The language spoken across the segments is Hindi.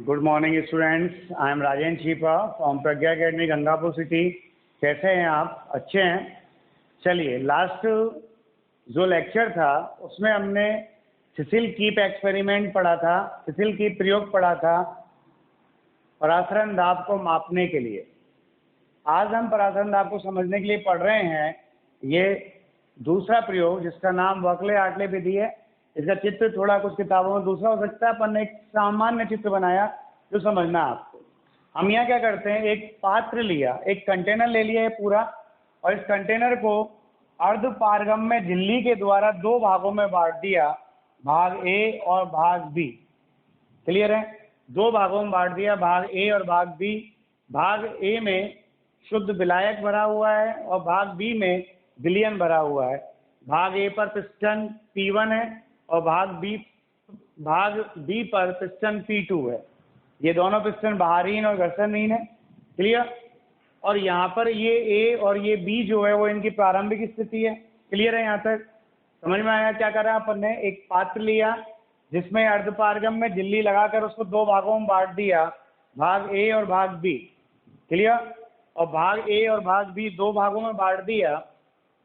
Good morning students, I am Rajendra Chhipa from Pragya academy Gangapur city. कैसे हैं आप? अच्छे हैं। चलिए, लास्ट जो लेक्चर था उसमें हमने सिसिल कीप एक्सपेरिमेंट पढ़ा था, सिसिल कीप प्रयोग पढ़ा था परासरण दाब को मापने के लिए। आज हम परासरण दाब को समझने के लिए पढ़ रहे हैं ये दूसरा प्रयोग, जिसका नाम वॉकले आर्टले विधि है। इसका चित्र थोड़ा कुछ किताबों में दूसरा हो सकता है, पर ने एक सामान्य चित्र बनाया जो समझना है आपको। हम यहाँ क्या करते हैं, एक पात्र लिया, एक कंटेनर ले लिया है पूरा, और इस कंटेनर को अर्ध पारगम्य झिल्ली के द्वारा दो भागों में बांट दिया, भाग ए और भाग बी। क्लियर है? दो भागों में बांट दिया, भाग ए और भाग बी। भाग ए में शुद्ध विलायक भरा हुआ है और भाग बी में विलयन भरा हुआ है। भाग ए पर पिस्टन P1 है और भाग बी पर पिस्टन P2 है। ये दोनों पिस्टन बाहरीन और घर्षणहीन है। क्लियर? और यहाँ पर ये ए और ये बी जो है वो इनकी प्रारंभिक स्थिति है। क्लियर है? यहाँ तक समझ में आया? क्या करा अपन ने, एक पात्र लिया जिसमें अर्धपारगम में झिल्ली लगाकर उसको दो भागों में बांट दिया, भाग ए और भाग बी। क्लियर? और भाग ए और भाग बी दो भागों में बांट दिया,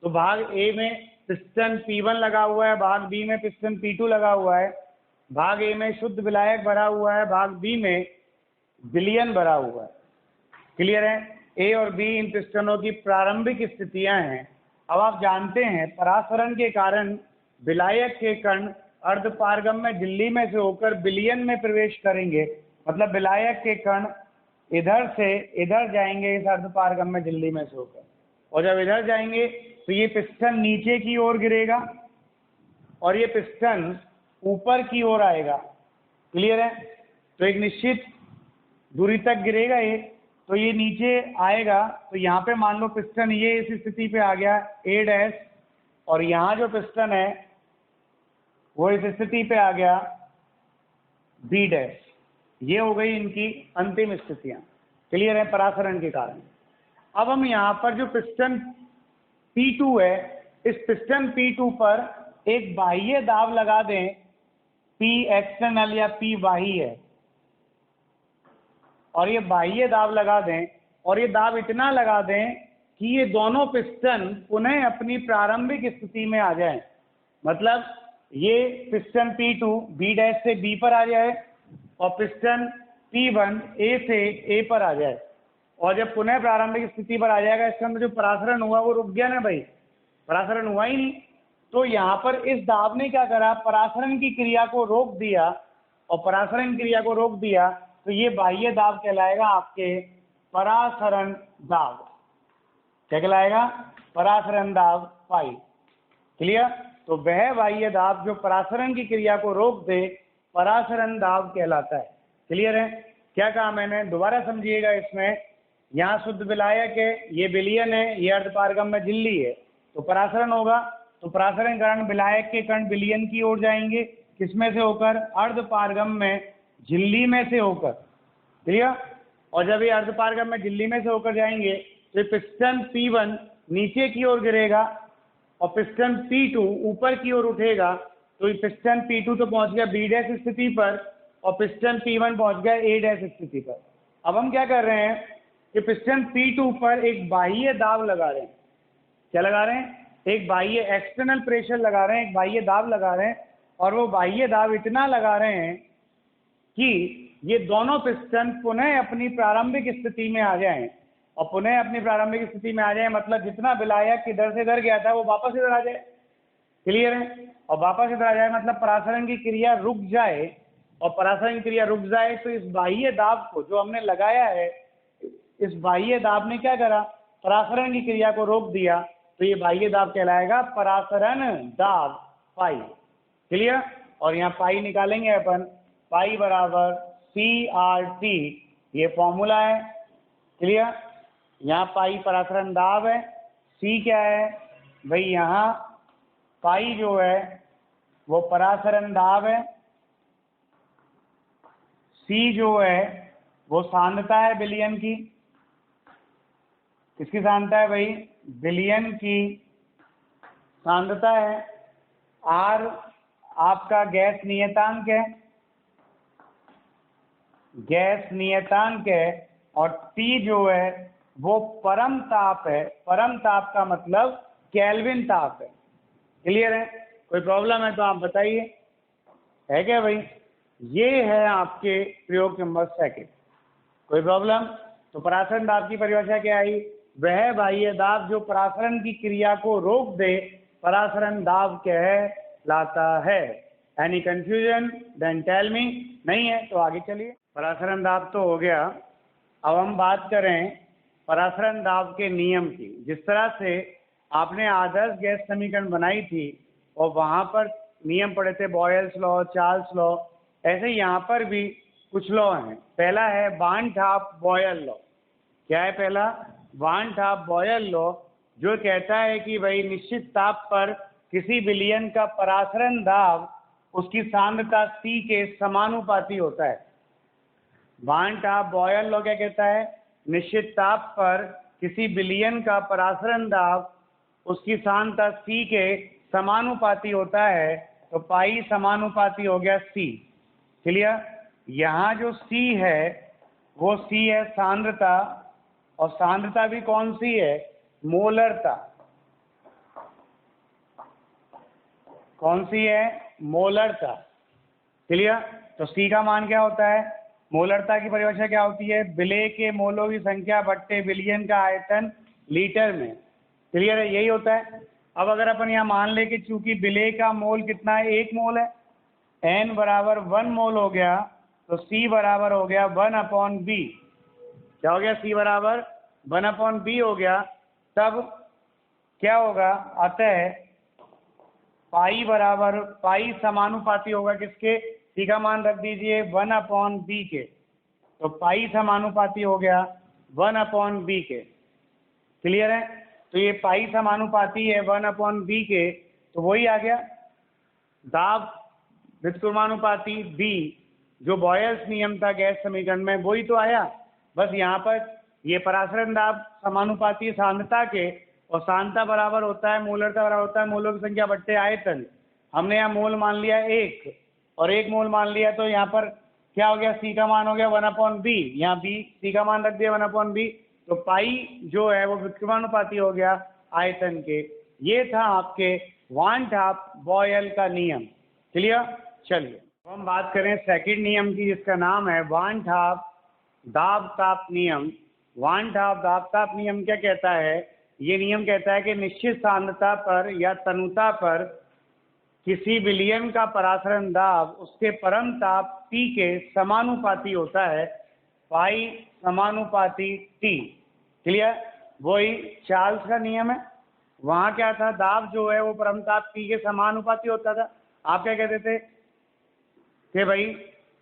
तो भाग ए में पिस्टन P1 लगा हुआ है, भाग बी में पिस्टन P2 लगा हुआ है। भाग ए में शुद्ध विलायक भरा हुआ है, भाग बी में विलयन भरा हुआ है। क्लियर है? ए और बी इन पिस्टनों की प्रारंभिक स्थितियां हैं। अब आप जानते हैं परासरण के कारण विलायक के कण अर्धपारगम्य झिल्ली में से होकर विलयन में प्रवेश करेंगे। मतलब विलायक के कण इधर से इधर जाएंगे इस अर्धपारगम्य झिल्ली में से होकर, और जब इधर जाएंगे तो ये पिस्टन नीचे की ओर गिरेगा और ये पिस्टन ऊपर की ओर आएगा। क्लियर है? तो एक निश्चित दूरी तक गिरेगा ये, तो ये नीचे आएगा। तो यहाँ पे मान लो पिस्टन ये इस स्थिति पे आ गया A', और यहाँ जो पिस्टन है वो इस स्थिति पे आ गया B'। ये हो गई इनकी अंतिम स्थितियां। क्लियर है? परासरण के कारण। अब हम यहाँ पर जो पिस्टन P2 है, इस पिस्टन P2 पर एक बाह्य दाब लगा दें, P एक्सटर्नल या P बाह्य है, और ये बाह्य दाब लगा दें, और ये दाब इतना लगा दें कि ये दोनों पिस्टन पुनः अपनी प्रारंभिक स्थिति में आ जाएं। मतलब ये पिस्टन P2 B' से B पर आ जाए और पिस्टन P1 A से A पर आ जाए, और जब पुनः प्रारंभिक स्थिति पर आ जाएगा, इसके अंदर जो परासरण हुआ वो रुक गया ना भाई, परासरण हुआ ही नहीं। तो यहाँ पर इस दाब ने क्या करा, परासरण की क्रिया को रोक दिया, और परासरण क्रिया को रोक दिया तो ये बाह्य दाब कहलाएगा आपके परासरण दाब। क्या कहलाएगा? परासरण दाब पाई। क्लियर? तो वह बाह्य दाब जो परासरण की क्रिया को रोक दे परासरण दाब कहलाता है। क्लियर है? क्या कहा मैंने? दोबारा समझिएगा। इसमें यहाँ शुद्ध विलायक है, ये विलयन है, ये अर्धपारगम्य झिल्ली है, तो परासरण होगा। तो परासरण कारण विलायक के कण विलयन की ओर जाएंगे, किसमें से होकर? अर्धपारगम्य झिल्ली में से होकर। क्लियर? और जब ये अर्धपारगम्य झिल्ली में से होकर जाएंगे तो ये पिस्टन P1 नीचे की ओर गिरेगा और पिस्टन P2 ऊपर की ओर उठेगा। तो ये पिस्टन P2 तो पहुंच गया B' स्थिति पर और पिस्टन P1 पहुंच गया A' स्थिति पर। अब हम क्या कर रहे हैं कि पिस्टन P2 पर एक बाह्य दाब लगा रहे हैं। क्या लगा रहे हैं? एक बाह्य एक्सटर्नल प्रेशर लगा रहे हैं, एक बाह्य दाब लगा रहे हैं, और वो बाह्य दाब इतना लगा रहे हैं कि ये दोनों पिस्टन पुनः अपनी प्रारंभिक स्थिति में आ जाएं। और पुनः अपनी प्रारंभिक स्थिति में आ जाए मतलब जितना विलायक इधर से इधर गया था वो वापस इधर आ जाए। क्लियर है? और वापस इधर आ जाए मतलब परासरण की क्रिया रुक जाए, और परासरण की क्रिया रुक जाए तो इस बाह्य दाब को जो हमने लगाया है, इस बाह्य दाब ने क्या करा? परासरण की क्रिया को रोक दिया। तो ये बाह्य दाब कहलाएगा परासरण दाब पाई। क्लियर? और यहाँ पाई निकालेंगे अपन, पाई बराबर CRT, ये फॉर्मूला है। क्लियर? यहाँ पाई परासरण दाब है, C क्या है भाई? यहाँ पाई जो है वो परासरण दाब है, C जो है वो सांद्रता है विलयन की। किसकी सांद्रता है भाई? विलयन की सांद्रता है। R आपका गैस नियतांक है। गैस नियतांक है और T जो है वो परम ताप है। परम ताप का मतलब केल्विन ताप है। क्लियर है? कोई प्रॉब्लम है तो आप बताइए, है क्या भाई? ये है आपके प्रयोग नंबर 2। कोई प्रॉब्लम? तो परासरण दाब की परिभाषा क्या आई? वह बाह्य दाब जो परासरण की क्रिया को रोक दे परासरण दाब कहलाता है। Any confusion? Then tell me. नहीं है तो आगे चलिए। परासरण दाब तो हो गया। अब हम बात करें परासरण दाब के नियम की। जिस तरह से आपने आदर्श गैस समीकरण बनाई थी और वहाँ पर नियम पढ़े थे, बॉयल्स लॉ, चार्ल्स लॉ, ऐसे यहाँ पर भी कुछ लॉ हैं। पहला है वान ठाप बॉयल लॉ। क्या है पहला? वान ठाप बॉयल लॉ, जो कहता है कि भाई निश्चित ताप पर किसी विलयन का परासरण दाब उसकी सांद्रता C के समानुपाती होता है। वान ठाप बॉयल लॉ क्या कहता है? निश्चित ताप पर किसी विलयन का परासरण दाब उसकी सांद्रता C के समानुपाती होता है। तो पाई समानुपाती हो गया C। क्लियर? यहाँ जो C है वो C है सांद्रता, और सांद्रता भी कौन सी है? मोलरता। कौन सी है? मोलरता। क्लियर? तो C का मान क्या होता है? मोलरता की परिभाषा क्या होती है? विलेय के मोलों की संख्या बट्टे विलयन का आयतन लीटर में। क्लियर है? यही होता है। अब अगर अपन यहाँ मान ले कि चूंकि विलेय का मोल कितना है? 1 मोल है, N बराबर 1 मोल हो गया, तो C बराबर हो गया 1/B। क्या हो गया? C बराबर 1/B हो गया। तब क्या होगा? अतः पाई समानुपाती होगा किसके? C का मान रख दीजिए 1/B के। तो पाई समानुपाती हो गया 1/B के। क्लियर है? तो ये पाई समानुपाती है 1/B के, तो वही आ गया दाब व्युत्क्रमानुपाती B, जो बॉयल्स नियम था गैस समीकरण में, वही तो आया। बस यहाँ पर ये परासरण दाब समानुपाती सांद्रता के, और सांद्रता बराबर होता है मोलरता बराबर होता है मोलों की संख्या बट्टे आयतन। हमने यहाँ मोल मान लिया 1 और 1 मोल मान लिया, तो यहाँ पर क्या हो गया? C का मान हो गया 1/B। यहाँ C का मान रख दिया 1/B, तो पाई जो है वो व्युत्क्रमानुपाती हो गया आयतन के। ये था आपके वान ठाप बॉयल का नियम। क्लियर? चलिए अब हम बात करें सेकंड नियम की, जिसका नाम है वान ठाप दाब ताप नियम। वान ठाप दाब ताप नियम क्या कहता है? ये नियम कहता है कि निश्चित सांद्रता पर या तनुता पर किसी विलयन का परासरण दाब उसके परम ताप T के समानुपाती होता है। पाई समानुपाती T। क्लियर? वही चार्ल्स का नियम है। वहाँ क्या था? दाब जो है वो परम ताप T के समानुपाती होता था। आप क्या कहते थे कि भाई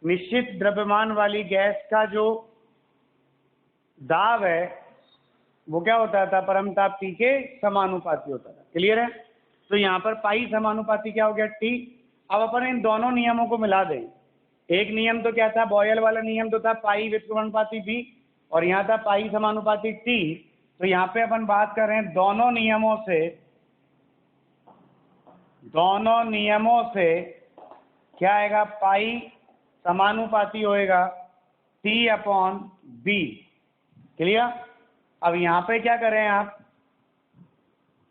निश्चित द्रव्यमान वाली गैस का जो दाब है वो क्या होता था? परम ताप T के समानुपाती होता था। क्लियर है? तो यहाँ पर पाई समानुपाती क्या हो गया? T। अब अपन इन दोनों नियमों को मिला दें। एक नियम तो क्या था? बॉयल वाला नियम तो था पाई व्युत्क्रमानुपाती B, और यहाँ था पाई समानुपाती T। तो यहाँ पे अपन बात कर रहे हैं दोनों नियमों से क्या आएगा? पाई समानुपाती होएगा T/B। क्लियर? अब यहाँ पे क्या करें आप?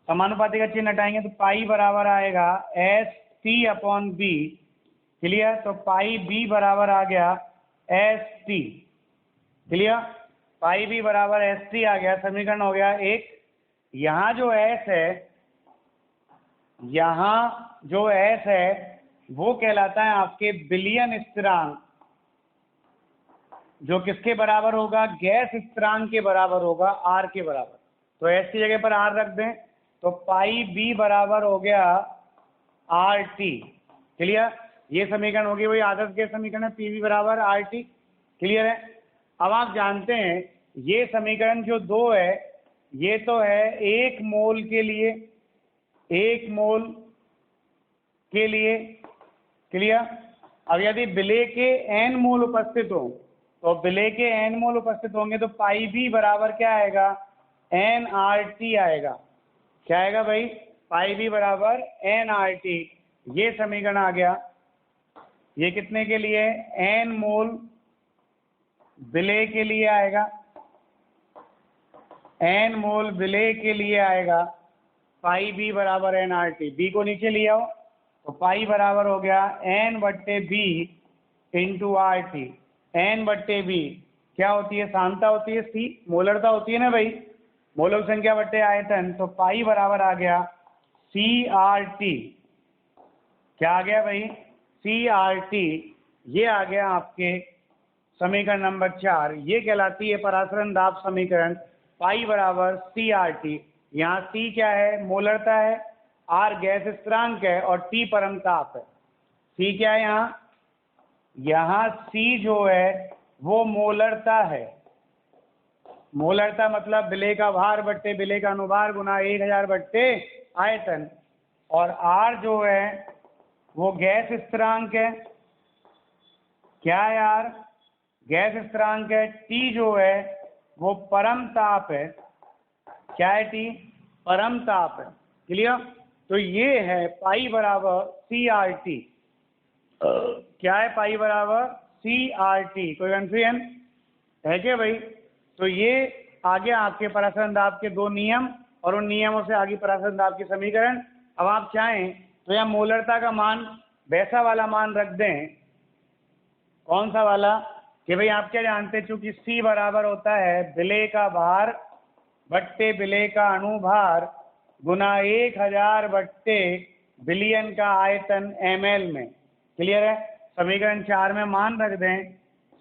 समानुपाती का चिन्ह हटाएंगे तो पाई बराबर आएगा ST/B। क्लियर? तो पाई B बराबर आ गया ST। क्लियर? पाई B बराबर ST आ गया। समीकरण हो गया 1। यहाँ जो S है वो कहलाता है आपके विलयन स्थिरांक, जो किसके बराबर होगा? गैस स्थिरांक के बराबर होगा, R के बराबर। तो S की जगह पर R रख दें, तो पाई B बराबर हो गया RT। क्लियर? ये समीकरण होगी वही आदर्श गैस समीकरण है, PV बराबर RT। क्लियर है? अब आप जानते हैं ये समीकरण जो 2 है, ये तो है 1 मोल के लिए, 1 मोल के लिए। क्लियर? अब यदि विलेय के n मोल उपस्थित हो, तो विलेय के n मोल उपस्थित होंगे तो पाई B बराबर क्या आएगा? nRT आएगा। क्या आएगा भाई? पाई B बराबर nRT। ये समीकरण आ गया। ये कितने के लिए? n मोल विलेय के लिए आएगा, n मोल विलेय के लिए आएगा पाई बी बराबर एन आर टी। बी को नीचे ले आओ तो पाई बराबर हो गया n बट्टे B into R T. N बट्टे बी क्या होती है, सांद्रता होती है सी, मोलरता होती है ना भाई, मोलक संख्या बट्टे आयतन, तो पाई बराबर आ गया सी आर टी। क्या आ गया भाई, सी आर टी। ये आ गया आपके समीकरण नंबर 4। ये कहलाती है परासरण दाब समीकरण, पाई बराबर सी आर टी। यहाँ सी क्या है, मोलरता है, आर गैस स्थिरांक है और टी परम ताप है। सी क्या है यहाँ सी जो है वो मोलरता है। मोलरता मतलब विलेय का भार बट्टे विलेय का अनुभार गुना 1000 बट्टे आयतन, और आर जो है वो गैस स्थिरांक है। क्या है यार, गैस स्थिरांक है। टी जो है वो परम ताप है। क्या है टी, परम ताप है। क्लियर। तो ये है पाई बराबर सी आर टी। क्या है, पाई बराबर सी आर टी। कोई कंफ्यूजन है क्या भाई। तो ये आगे आपके परासरण दाब के 2 नियम और उन नियमों से आगे परासरण दाब के समीकरण। अब आप चाहें तो यहाँ मोलरता का मान वैसा वाला मान रख दें। कौन सा वाला, कि भाई आप क्या जानते हैं, चूंकि C बराबर होता है विलेय का भार बट्टे विलेय का अणुभार गुना 1000 बट्टे बिलियन का आयतन ml में। क्लियर है। समीकरण 4 में मान रख दें।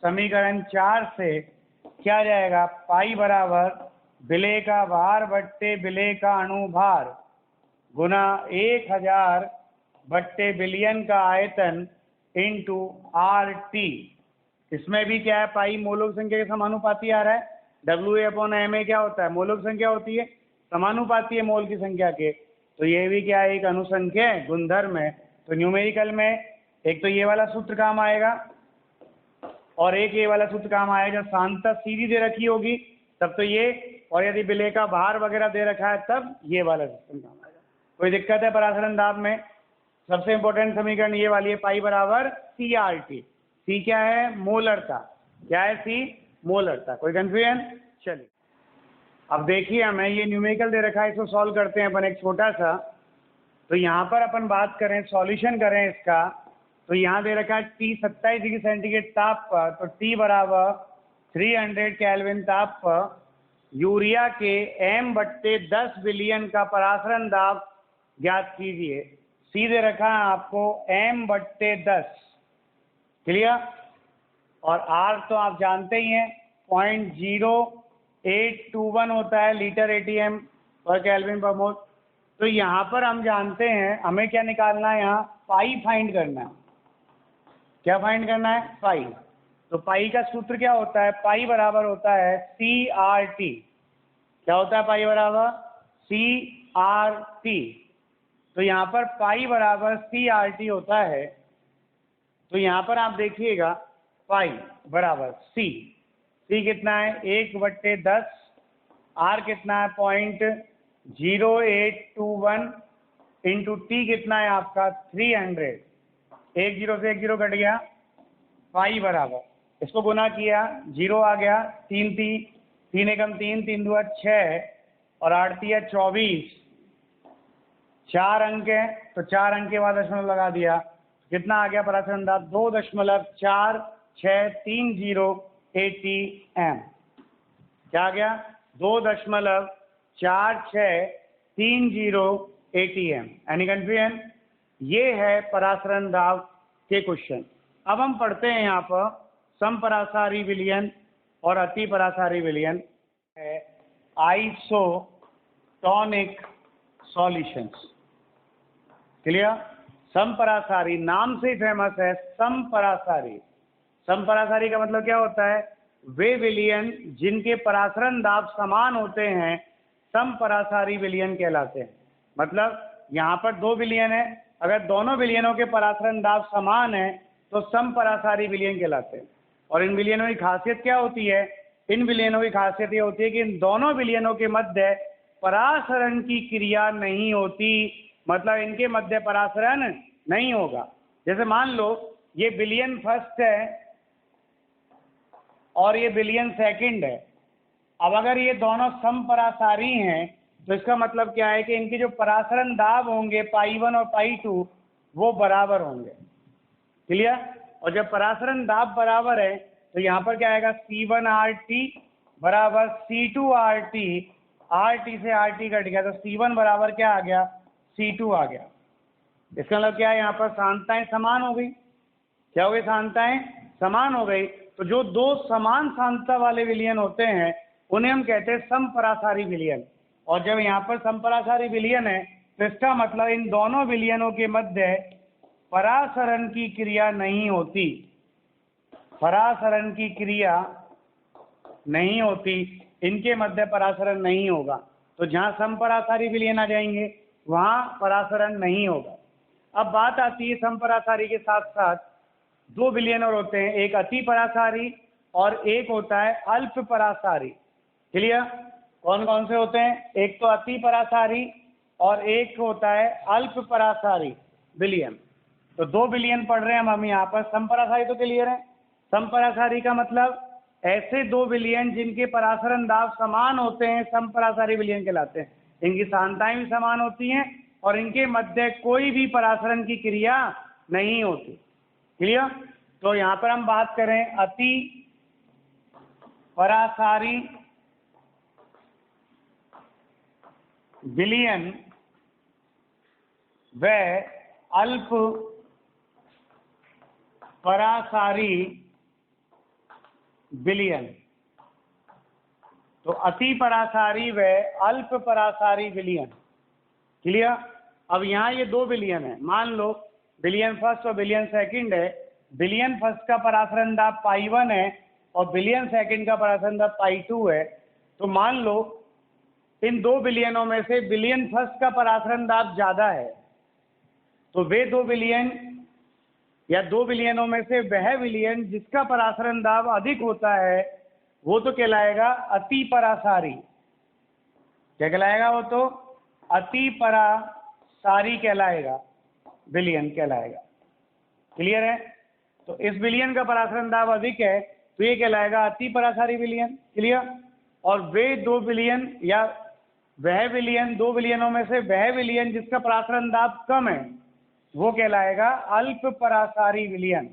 समीकरण 4 से क्या जाएगा, पाई बराबर विलेय का भार बट्टे विलेय का अणुभार गुना 1000 बट्टे बिलियन का आयतन इंटू आर टी। इसमें भी क्या है, पाई मोलक संख्या के समानुपाती आ रहा है। WA/MA क्या होता है, मोलक संख्या होती है, समानुपाती है मोल की संख्या के। तो ये भी क्या है, एक अनुसंख्य है, गुणधर्म है। तो न्यूमेरिकल में एक तो ये वाला सूत्र काम आएगा और एक ये वाला सूत्र काम आएगा। जब सांद्रता सीधी दे रखी होगी तब तो ये, और यदि विलेय का भार वगैरह दे रखा है तब ये वाला सिस्टम काम आएगा। कोई दिक्कत है परासरण दाब में। सबसे इंपॉर्टेंट समीकरण ये वाली है, पाई बराबर सी आर टी। सी क्या है, मोलरता। क्या है सी, मोलरता। कोई कंफ्यूजन। चलिए अब देखिए, हमें ये न्यूमेरिकल दे रखा है, इसको सॉल्व करते हैं अपन एक छोटा सा। तो यहाँ पर अपन बात करें, सॉल्यूशन करें इसका, तो यहाँ दे रखा है T 27 डिग्री सेंटीग्रेड ताप पर, तो T बराबर 300 केल्विन ताप पर यूरिया के m बट्टे 10 बिलियन का परासरण दाब ज्ञात कीजिए। सी दे रखा है आपको m बट्टे 10। क्लियर। और R तो आप जानते ही हैं 0.0821 होता है लीटर ATM पर केल्विन पर मोल। तो यहाँ पर हम जानते हैं हमें क्या निकालना है, यहाँ पाई फाइंड करना है। क्या फाइंड करना है, पाई। तो पाई का सूत्र क्या होता है, पाई बराबर होता है सी आर टी। क्या होता है पाई बराबर सी आर टी। तो यहाँ पर पाई बराबर सी आर टी होता है। तो यहाँ पर आप देखिएगा पाई बराबर सी कितना है 1/10, आर कितना है 0.0821 इंटू टी कितना है आपका 300। 1 0 से 1 0 कट गया। पाई बराबर, इसको गुना किया 0 आ गया, 3 एकम 3, 3 दूआ 6 और 8 तिया 24। 4 अंक है तो 4 अंक के बाद दशमलव लगा दिया। कितना आ गया परासरण दाब, 2.4630 ATM। क्या आ गया, 2.4630 ATM। Any confusion. ये है परासरण दाब के क्वेश्चन। अब हम पढ़ते हैं यहाँ पर समपरासारी विलयन और अति परासारी विलयन है आइसोटोनिक सॉल्यूशंस। क्लियर। समपरासारी नाम से ही फेमस है, समपरासारी। समपरासारी का मतलब क्या होता है, वे विलयन जिनके परासरण दाब समान होते हैं समपरासारी विलयन कहलाते हैं। मतलब यहाँ पर 2 विलयन है, अगर दोनों विलयनों के परासरण दाब समान है तो समपरासारी विलयन कहलाते हैं। और इन विलयनों की खासियत क्या होती है, इन विलयनों की खासियत ये होती है कि इन दोनों विलयनों के मध्य परासरण की क्रिया नहीं होती। मतलब इनके मध्य परासरण नहीं होगा। जैसे मान लो ये विलयन फर्स्ट है और ये बिलियन सेकंड है। अब अगर ये दोनों समपरासारी हैं तो इसका मतलब क्या है कि इनके जो परासरण दाब होंगे π1 और π2 वो बराबर होंगे। क्लियर? और जब परासरण दाब बराबर है तो यहाँ पर क्या आएगा, C1RT बराबर C2RT, RT से RT कट गया तो C1 बराबर क्या आ गया, C2 आ गया। इसका मतलब क्या है, यहाँ पर सांद्रताएं समान हो गई। क्या हो गई, सांद्रताएं समान हो गई। तो जो दो समान सांद्रता वाले विलयन होते हैं उन्हें हम कहते हैं समपरासारी विलयन। और जब यहाँ पर समपरासारी विलयन है तो इसका मतलब इन दोनों विलयनों के मध्य परासरण की क्रिया नहीं होती, परासरण की क्रिया नहीं होती, इनके मध्य परासरण नहीं होगा। तो जहाँ समपरासारी विलयन आ जाएंगे वहाँ परासरण नहीं होगा। अब बात आती है समपरासारी के साथ साथ दो विलयन और होते हैं, एक अति परासारी और एक होता है अल्प परासारी। क्लियर? कौन कौन से होते हैं, एक तो अति परासारी और एक होता है अल्प परासारी विलयन। तो दो विलयन पढ़ रहे हैं हम यहाँ पर। समपरासारी तो क्लियर है। समपरासारी का मतलब ऐसे दो विलयन जिनके परासरण दाब समान होते हैं समपरासारी विलयन कहलाते हैं। इनकी सांद्रताएं भी समान होती हैं और इनके मध्य कोई भी परासरण की क्रिया नहीं होती। क्लियर? तो यहाँ पर हम बात करें अति परासारी विलयन व अल्प परासारी विलयन। तो अति परासारी व अल्प परासारी विलयन। क्लियर? अब यहाँ ये दो विलयन है, मान लो विलयन फर्स्ट और विलयन सेकंड है। विलयन फर्स्ट का परासरण दाब π1 है और विलयन सेकंड का परासरण दाब π2 है। तो मान लो इन दो विलयनों में से विलयन फर्स्ट का परासरण दाब ज्यादा है, तो वे दो विलयन या दो विलयनों में से वह विलयन जिसका परासरण दाब अधिक होता है वो तो कहलाएगा अति परासारी। क्या कहलाएगा, वो तो अति परासारी कहलाएगा, विलयन कहलाएगा। क्लियर है? तो इस विलयन का परासरण दाब अधिक है तो ये कहलाएगा अति परासारी विलयन। क्लियर? और वे दो विलयन या वह विलयन, दो विलयनों में से वह विलयन जिसका परासरण दाब कम है वो कहलाएगा अल्प परासारी विलयन।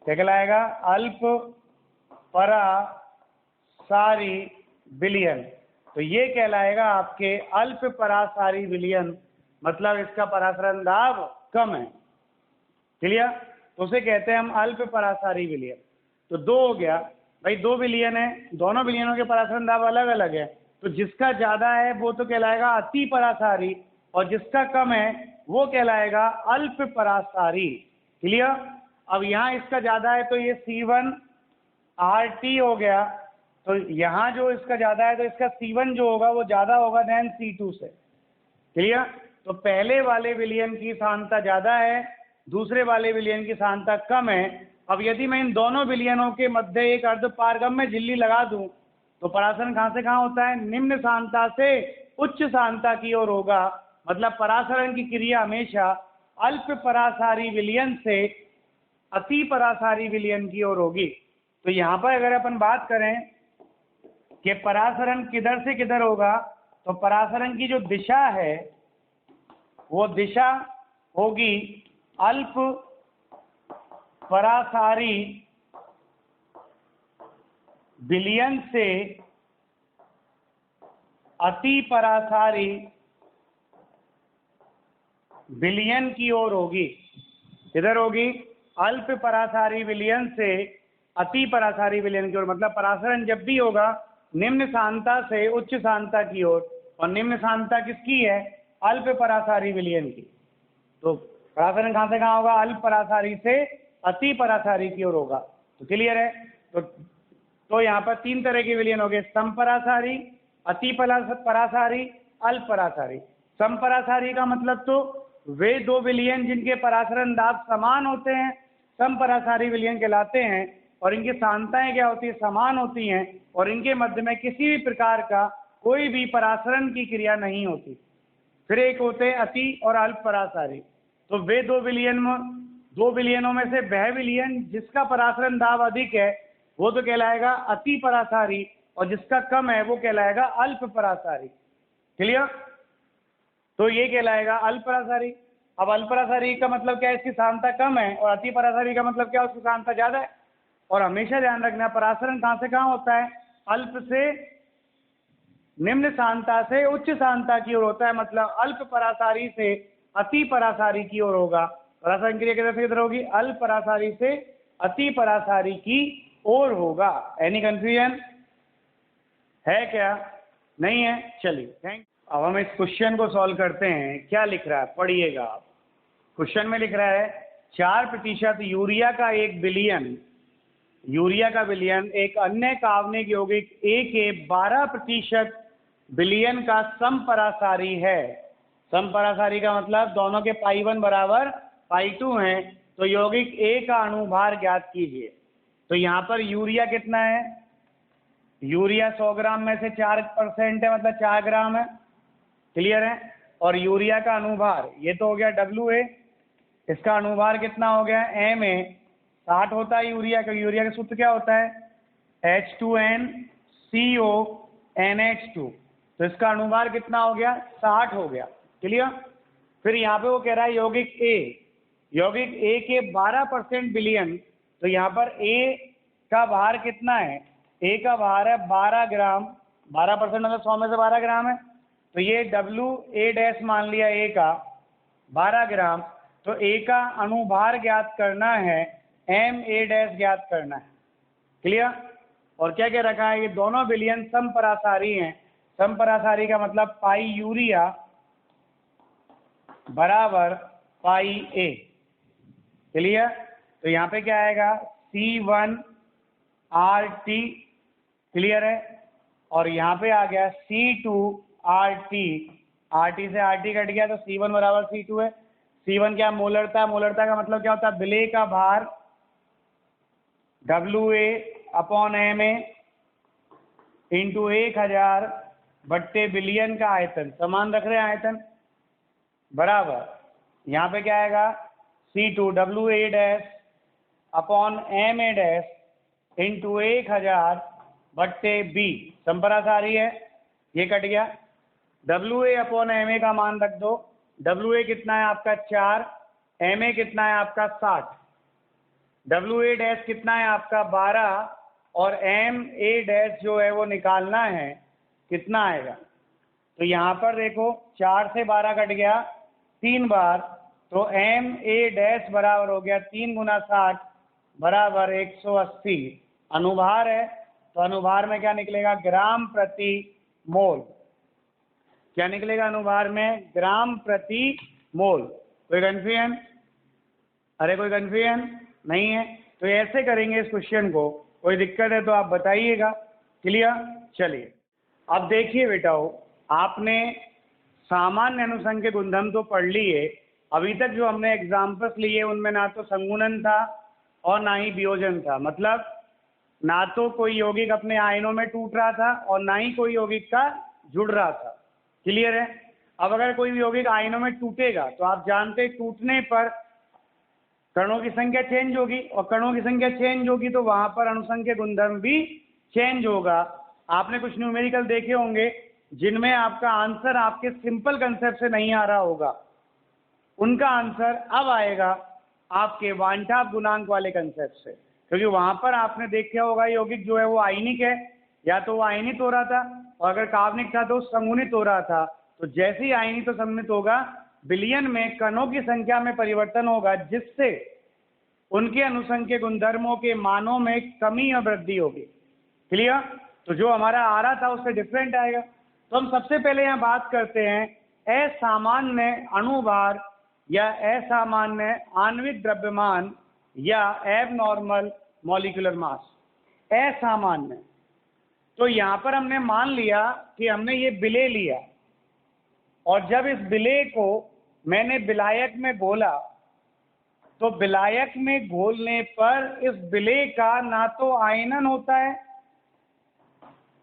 क्या कहलाएगा, अल्प परासारी विलयन। तो ये कहलाएगा आपके अल्प परासारी विलयन, मतलब इसका परासरण दाब कम है। क्लियर? तो उसे कहते हैं हम अल्प परासारी विलयन। तो दो हो गया भाई, दो विलयन है, दोनों विलयनों के परासरण दाब अलग अलग है, तो जिसका ज्यादा है वो तो कहलाएगा अति परासारी और जिसका कम है वो कहलाएगा अल्प परासारी। क्लियर? अब यहाँ इसका ज्यादा है तो ये C1RT हो गया, तो यहाँ जो इसका ज्यादा है तो इसका C1 जो होगा वो ज्यादा होगा देन C2 से। क्लियर? तो पहले वाले विलयन की सांद्रता ज्यादा है, दूसरे वाले विलयन की सांद्रता कम है। अब यदि मैं इन दोनों विलयनों के मध्य एक अर्धपारगम्य झिल्ली लगा दूं तो परासरण कहाँ से कहाँ होता है, निम्न सांद्रता से उच्च सांद्रता की ओर होगा। मतलब परासरण की क्रिया हमेशा अल्प परासारी विलयन से अति परासारी विलयन की ओर होगी। तो यहाँ पर अगर अपन बात करें कि परासरण किधर से किधर होगा, तो परासरण की जो दिशा है वो दिशा होगी अल्प परासारी विलयन से अति परासारी विलयन की ओर होगी। किधर होगी, अल्प परासारी विलयन से अति परासारी विलयन की ओर। मतलब परासरण जब भी होगा निम्न सांद्रता से उच्च सांद्रता की ओर, और निम्न सांद्रता किसकी है, अल्प परासारी विलयन की। तो परासरण कहाँ से कहाँ होगा, अल्प परासारी से अति परासारी की ओर होगा। तो क्लियर है? तो यहाँ पर तीन तरह के विलयन हो गए, समपरासारी, अति परासारी, अल्प परासारी। समपरासारी का मतलब तो वे दो विलयन जिनके परासरण दाब समान होते हैं समपरासारी विलयन कहलाते हैं, और इनकी सांद्रताएं क्या होती है, समान होती हैं, और इनके मध्य में किसी भी प्रकार का कोई भी परासरण की क्रिया नहीं होती। फिर एक होते हैं अति और अल्प परासारी। तो वे दो विलयनों में से वह विलयन जिसका परासरण दाब अधिक है वो तो कहलाएगा अति परासारी, और जिसका कम है वो कहलाएगा अल्प परासारी। क्लियर? तो ये कहलाएगा अल्प परासारी। अब अल्प परासारी का मतलब क्या है, इसकी सांद्रता कम है, और अति परासारी का मतलब क्या है, उसकी सांद्रता ज्यादा है। और हमेशा ध्यान रखना, परासरण कहाँ से कहाँ होता है, अल्प से निम्न सांद्रता से उच्च सांद्रता की ओर होता है, मतलब अल्प परासारी से अति परासारी की ओर होगा। परासरण क्रिया किधर होगी, अल्प परासारी से अति परासारी की ओर होगा। एनी कंफ्यूजन है क्या? नहीं है? चलिए थैंक। अब हम इस क्वेश्चन को सॉल्व करते हैं। क्या लिख रहा है, पढ़िएगा आप। क्वेश्चन में लिख रहा है 4% यूरिया का 1 बिलियन, यूरिया का बिलियन एक अन्य कार्बनिक यौगिक A के 12% बिलियन का समपरासारी है। समपरासारी का मतलब दोनों के π1 बराबर π2 हैं। तो यौगिक A का अणुभार ज्ञात कीजिए। तो यहाँ पर यूरिया कितना है, यूरिया 100 ग्राम में से 4% है, मतलब 4 ग्राम है। क्लियर है? और यूरिया का अणुभार ये तो हो गया WA, इसका अणुभार कितना हो गया MA। 60 होता है यूरिया का। यूरिया का सूत्र क्या होता है, H2NCO NH2। तो इसका अणुभार कितना हो गया, 60 हो गया। क्लियर? फिर यहाँ पे वो कह रहा है यौगिक A, यौगिक A के 12% बिलियन। तो यहाँ पर A का भार कितना है, A का भार है 12 ग्राम। 12% मतलब 100 में से 12 ग्राम है। तो ये WA डैश मान लिया A का 12 ग्राम। तो A का अणुभार ज्ञात करना है, MA डैश ज्ञात करना है। क्लियर? और क्या क्या रखा है, ये दोनों बिलियन समपरासारी हैं। समपरासारी का मतलब पाई यूरिया बराबर पाई A। क्लियर? तो यहाँ पे क्या आएगा, C1RT। क्लियर है? और यहाँ पे आ गया C2RT। RT से RT कट गया तो C1 बराबर C2 है। C1 क्या, मोलरता है। मोलरता का मतलब क्या होता है, विलेय का भार WA/MA इंटू 1000 बट्टे बिलियन का आयतन, समान रख रहे हैं आयतन, बराबर यहाँ पे क्या आएगा, C2 WA dash upon MA dash into 1000 बट्टे B। संपरासारी है, ये कट गया। WA/MA का मान रख दो। WA कितना है आपका 4, MA कितना है आपका 60, WA डैश कितना है आपका 12, और MA डैश जो है वो निकालना है, कितना आएगा। तो यहाँ पर देखो 4 से 12 कट गया 3 बार, तो MA डैश बराबर हो गया 3 गुना 60 बराबर 180। अनुभार है, तो अनुभार में क्या निकलेगा, ग्राम प्रति मोल। क्या निकलेगा अनुभार में, ग्राम प्रति मोल। कोई कन्फ्यूजन? अरे कोई कन्फ्यूजन नहीं है? तो ऐसे करेंगे इस क्वेश्चन को, कोई दिक्कत है तो आप बताइएगा। क्लियर? चलिए अब देखिए बेटाओ, आपने सामान्य अनुसंग के गुणधर्म तो पढ़ लिए। अभी तक जो हमने एग्जाम्पल्स लिए उनमें ना तो संगुणन था और ना ही वियोजन था। मतलब ना तो कोई यौगिक अपने आयनों में टूट रहा था और ना ही कोई यौगिक का जुड़ रहा था। क्लियर है? अब अगर कोई भी यौगिक आयनों में टूटेगा तो आप जानते हैं टूटने पर कणों की संख्या चेंज होगी, और कणों की संख्या चेंज होगी तो वहां पर अनुसंग के गुणधर्म भी चेंज होगा। आपने कुछ न्यूमेरिकल देखे होंगे जिनमें आपका आंसर आपके सिंपल कंसेप्ट से नहीं आ रहा होगा, उनका आंसर अब आएगा आपके वांछात गुणांक वाले कंसेप्ट से। क्योंकि वहां पर आपने देखा होगा यौगिक जो है वो आयनिक है, या तो वो आयनित हो रहा था, और अगर कार्बनिक था तो संगुणित हो रहा था। तो जैसे ही आयनित और संगुणित होगा, बिलियन में कणों की संख्या में परिवर्तन होगा, जिससे उनके अनुसंग के गुणधर्मों के मानों में कमी या वृद्धि होगी। क्लियर? तो जो हमारा आ रहा था उससे डिफरेंट आएगा। तो हम सबसे पहले यहाँ बात करते हैं असामान्य अणुभार या असामान्य आणविक द्रव्यमान या एबनॉर्मल मॉलिक्यूलर मास। असामान्य, तो यहाँ पर हमने मान लिया कि हमने ये विलेय लिया, और जब इस विलेय को मैंने विलायक में घोला, तो विलायक में घोलने पर इस विलेय का ना तो आयनन होता है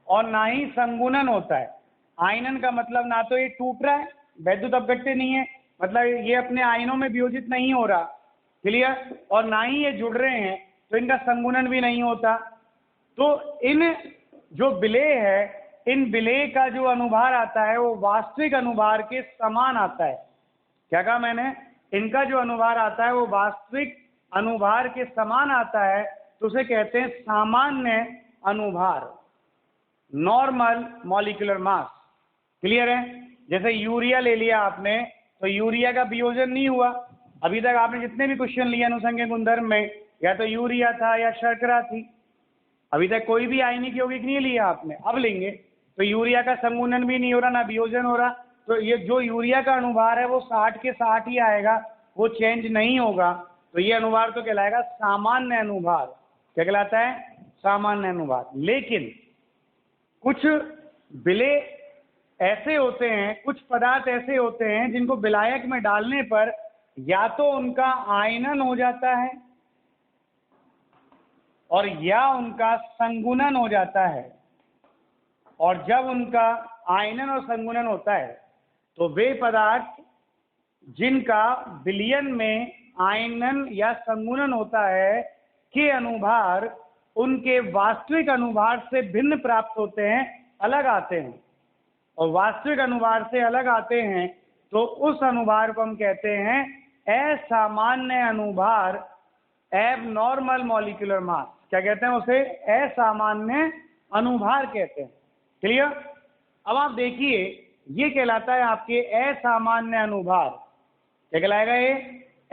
और ना ही संगुणन होता है। आयनन का मतलब ना तो ये टूट रहा है, वैद्युत अपघट्य नहीं है, मतलब ये अपने आयनों में वियोजित नहीं हो रहा। क्लियर? और ना ही ये जुड़ रहे हैं, तो इनका संगुणन भी नहीं होता। तो इन जो विलेय है, इन विलेय का जो अनुभार आता है वो वास्तविक अनुभार के समान आता है। क्या कहा मैंने? इनका जो अनुभार आता है वो वास्तविक अनुभार के समान आता है, तो उसे कहते हैं सामान्य अनुभार, नॉर्मल मॉलिक्यूलर मास। क्लियर है? जैसे यूरिया ले लिया आपने, तो यूरिया का वियोजन नहीं हुआ। अभी तक आपने जितने भी क्वेश्चन लिए अनुसंज्ञ गुणधर्म में, या तो यूरिया था या शर्करा थी, अभी तक कोई भी आयनिक यौगिक नहीं लिया आपने, अब लेंगे। तो यूरिया का संगुणन भी नहीं हो रहा, ना वियोजन हो रहा, तो ये जो यूरिया का अनुभार है वो 60 के 60 ही आएगा, वो चेंज नहीं होगा। तो ये अनुभार तो कहलाएगा सामान्य अनुभार। क्या कहलाता है? सामान्य अनुभार। लेकिन कुछ विलेय ऐसे होते हैं, कुछ पदार्थ ऐसे होते हैं जिनको विलायक में डालने पर या तो उनका आयनन हो जाता है और या उनका संगुणन हो जाता है। और जब उनका आयनन और संगुणन होता है तो वे पदार्थ जिनका विलयन में आयनन या संगुणन होता है के अनुभार उनके वास्तविक अनुभार से भिन्न प्राप्त होते हैं, अलग आते हैं। और वास्तविक अनुभार से अलग आते हैं तो उस अनुभार को हम कहते हैं असामान्य अनुभार, एबनॉर्मल मॉलिक्यूलर मास। क्या कहते हैं उसे? असामान्य अनुभार कहते हैं। क्लियर? अब आप देखिए, ये कहलाता है आपके असामान्य अनुभार। क्या कहलाएगा ये?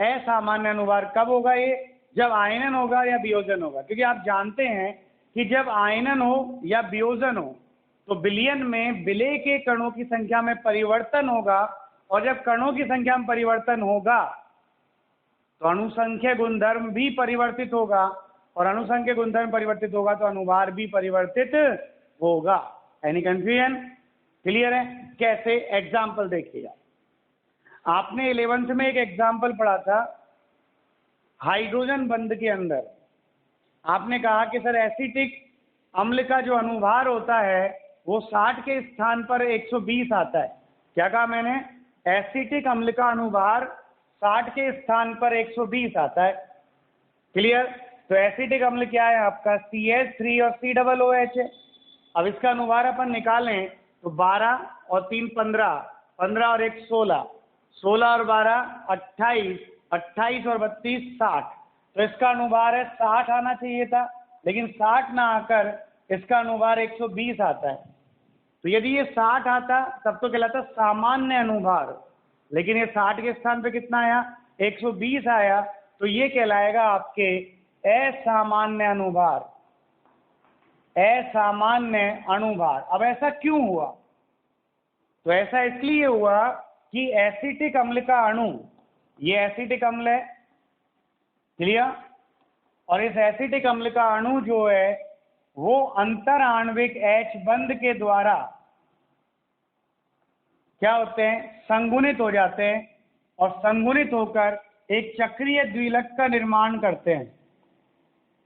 असामान्य अनुभार। कब होगा ये? जब आयनन होगा या वियोजन होगा। क्योंकि आप जानते हैं कि जब आयनन हो या वियोजन हो तो विलयन में विलेय के कणों की संख्या में परिवर्तन होगा, और जब कणों की संख्या में परिवर्तन होगा तो अनुसंख्य गुणधर्म भी परिवर्तित होगा, और अनुसंख्य गुणधर्म परिवर्तित होगा तो अनुभार भी परिवर्तित होगा। Any confusion? क्लियर है? कैसे? एग्जाम्पल देखिएगा। आपने 11th में एक एग्जाम्पल पढ़ा था हाइड्रोजन बंध के अंदर। आपने कहा कि सर एसिटिक अम्ल का जो अनुभार होता है वो 60 के स्थान पर 120 आता है। क्या कहा मैंने? एसिटिक अम्ल का अनुभार 60 के स्थान पर 120 आता है। क्लियर? तो एसिटिक अम्ल क्या है आपका? CH3 और COOH है। अब इसका अनुभार अपन निकालें तो 12 और 3 15, 15 और 1 16, 16 और 12 28, 28 और 32 60। तो इसका अनुभार है 60 आना चाहिए था, लेकिन 60 ना आकर इसका अनुभार 120 आता है। तो यदि ये 60 आता तब तो कहलाता सामान्य अनुभार, लेकिन ये 60 के स्थान पे कितना आया? 120 आया, तो ये कहलाएगा आपके असामान्य अनुभार। असामान्य अनुभार। अब ऐसा क्यों हुआ? तो ऐसा इसलिए हुआ कि एसिटिक अम्ल का अणु, ये एसिटिक अम्ल है, क्लियर? और इस एसिटिक अम्ल का अणु जो है वो अंतर आणविक H बंध के द्वारा क्या होते हैं? संगुणित हो जाते हैं, और संगुणित होकर एक चक्रीय द्विलक का निर्माण करते हैं।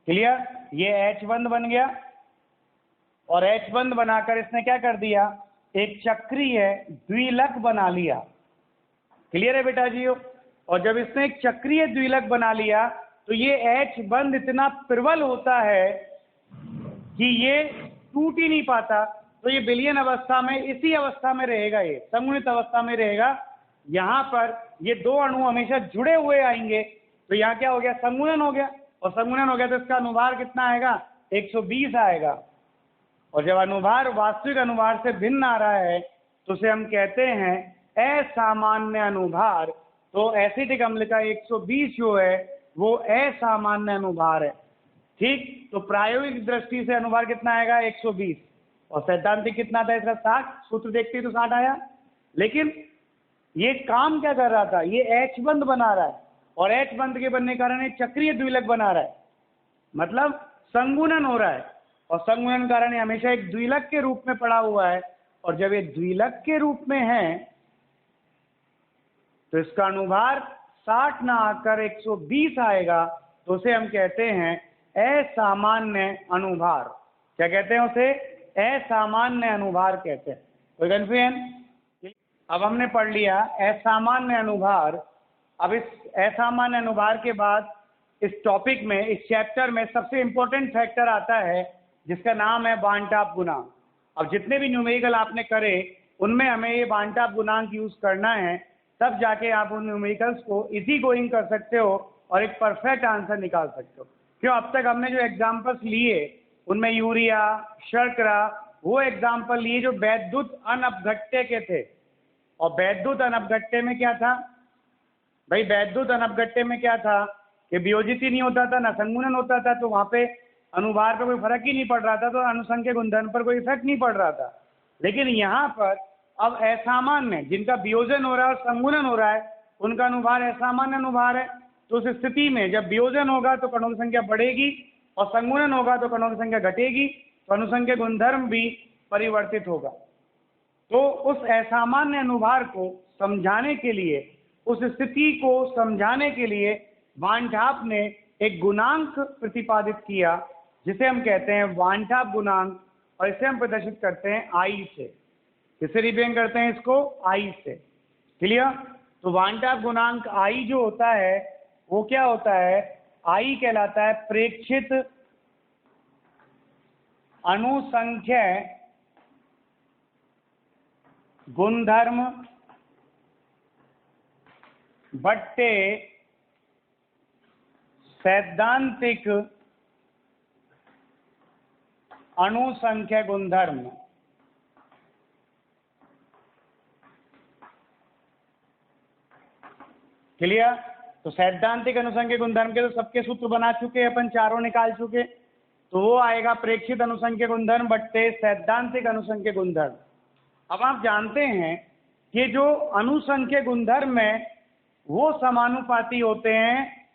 क्लियर? ये H बंध बन गया, और H बंध बनाकर इसने क्या कर दिया? एक चक्रीय द्विलक बना लिया। क्लियर है बेटा जी? और जब इसने एक चक्रीय द्विलक बना लिया तो ये H बंध इतना प्रबल होता है कि ये टूट ही नहीं पाता। तो ये विलयन अवस्था में, इसी अवस्था में रहेगा, ये संगुणित अवस्था में रहेगा। यहाँ पर ये दो अणु हमेशा जुड़े हुए आएंगे, तो यहाँ क्या हो गया? संगुणन हो गया, और संगुणन हो गया तो इसका अनुभार कितना आएगा? 120 आएगा। और जब अनुभार वास्तविक अनुभार से भिन्न आ रहा है तो उसे हम कहते हैं असामान्य अनुभार। तो एसिटिक अम्ल का 120 जो है वो असामान्य अनुभार है। ठीक? तो प्रायोगिक दृष्टि से अनुभार कितना आएगा? 120, और सैद्धांतिक कितना था इसका? 60। सूत्र देखते ही तो 60 आया। लेकिन ये काम क्या कर रहा था? ये H बंध बना रहा है, और H बंध के बनने के कारण एक चक्रीय द्विलक बना रहा है, मतलब संगुणन हो रहा है। और संगुणन कारण हमेशा एक द्विलक के रूप में पड़ा हुआ है, और जब ये द्विलक के रूप में है तो इसका अनुभार 60 ना आकर 120 आएगा, तो उसे हम कहते हैं असामान्य अनुभार। क्या कहते हैं उसे? असामान्य अनुभार कहते हैं। कोई कंफ्यूजन? अब हमने पढ़ लिया असामान्य अनुभार। अब इस असामान्य अनुभार के बाद इस टॉपिक में, इस चैप्टर में सबसे इंपॉर्टेंट फैक्टर आता है जिसका नाम है बांटाप गुणांक। अब जितने भी न्यूमेरिकल आपने करे उनमें हमें ये बांटाप गुणांक यूज करना है, तब जाके आप उन न्यूमेरिकल्स को इजी गोइंग कर सकते हो और एक परफेक्ट आंसर निकाल सकते हो। क्यों, अब तक हमने जो एग्जाम्पल्स लिए उनमें यूरिया, शर्करा, वो एग्जाम्पल लिए जो वैद्युत अनपघट्य के थे। और वैद्युत अनपघट्य में क्या था भाई, वैद्युत अनपघट्य में क्या था कि वियोजित ही नहीं होता था, ना संगुणन होता था, तो वहां पे अनुभार पर कोई फर्क ही नहीं पड़ रहा था, तो अनुसंख्य गुणधर्म पर कोई इफेक्ट नहीं पड़ रहा था। लेकिन यहाँ पर अब असामान्य जिनका वियोजन हो रहा है और संगुणन हो रहा है उनका अनुभार असामान्य अनुभार है। तो उस स्थिति में जब वियोजन होगा तो कणों की संख्या बढ़ेगी और संगुणन होगा तो कणों की संख्या घटेगी, तो अनुसंख्य गुणधर्म भी परिवर्तित होगा। तो उस असामान्य अनुभार को समझाने के लिए, उस स्थिति को समझाने के लिए बांटाप ने एक गुणांक प्रतिपादित किया जिसे हम कहते हैं बांटाप गुणांक, और इसे हम प्रदर्शित करते हैं आई से। किससे रिप्रेजेंट करते हैं इसको? आई से। क्लियर? तो बांटाप गुणांक आई जो होता है वो क्या होता है? आई कहलाता है प्रेक्षित अनुसंख्य गुणधर्म बट्टे सैद्धांतिक अनुसंख्य गुणधर्म। क्लियर? तो सैद्धांतिक अनुसंख्य गुणधर्म के तो सबके सूत्र बना चुके हैं अपन, चारों निकाल चुके, तो वो आएगा प्रेक्षित अनुसंख्य गुणधर्म बट्टे सैद्धांतिक अनुसंख्य गुणधर्म। अब आप जानते हैं कि जो अनुसंख्य गुणधर्म है वो समानुपाती होते हैं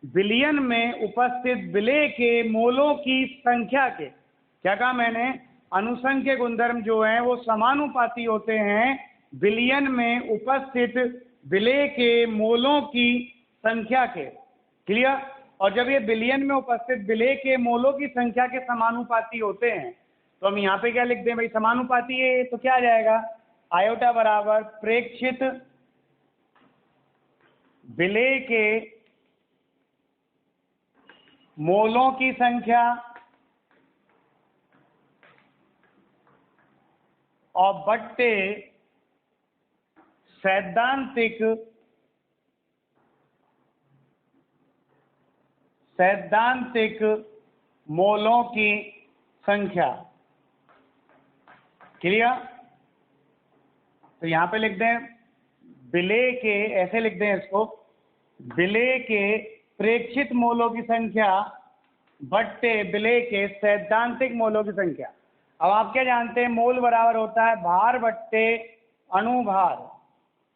विलयन में उपस्थित विलेय के मोलों की संख्या के। क्या कहा मैंने? अनुसंख्य गुणधर्म जो है वो समानुपाती होते हैं विलयन में उपस्थित विलेय के मोलों की संख्या के। क्लियर? और जब ये विलयन में उपस्थित विलेय के मोलों की संख्या के समानुपाती होते हैं तो हम यहाँ पे क्या लिख दें भाई? समानुपाती है तो क्या आ जाएगा? आयोटा बराबर प्रेक्षित विलेय के मोलों की संख्या और बट्टे सैद्धांतिक मोलों की संख्या। क्लियर? तो यहां पे लिख दें विलेय के, ऐसे लिख दें इसको, विलेय के प्रेक्षित मोलों की संख्या बट्टे विलेय के सैद्धांतिक मोलों की संख्या। अब आप क्या जानते हैं? मोल बराबर होता है भार बट्टे अनुभार,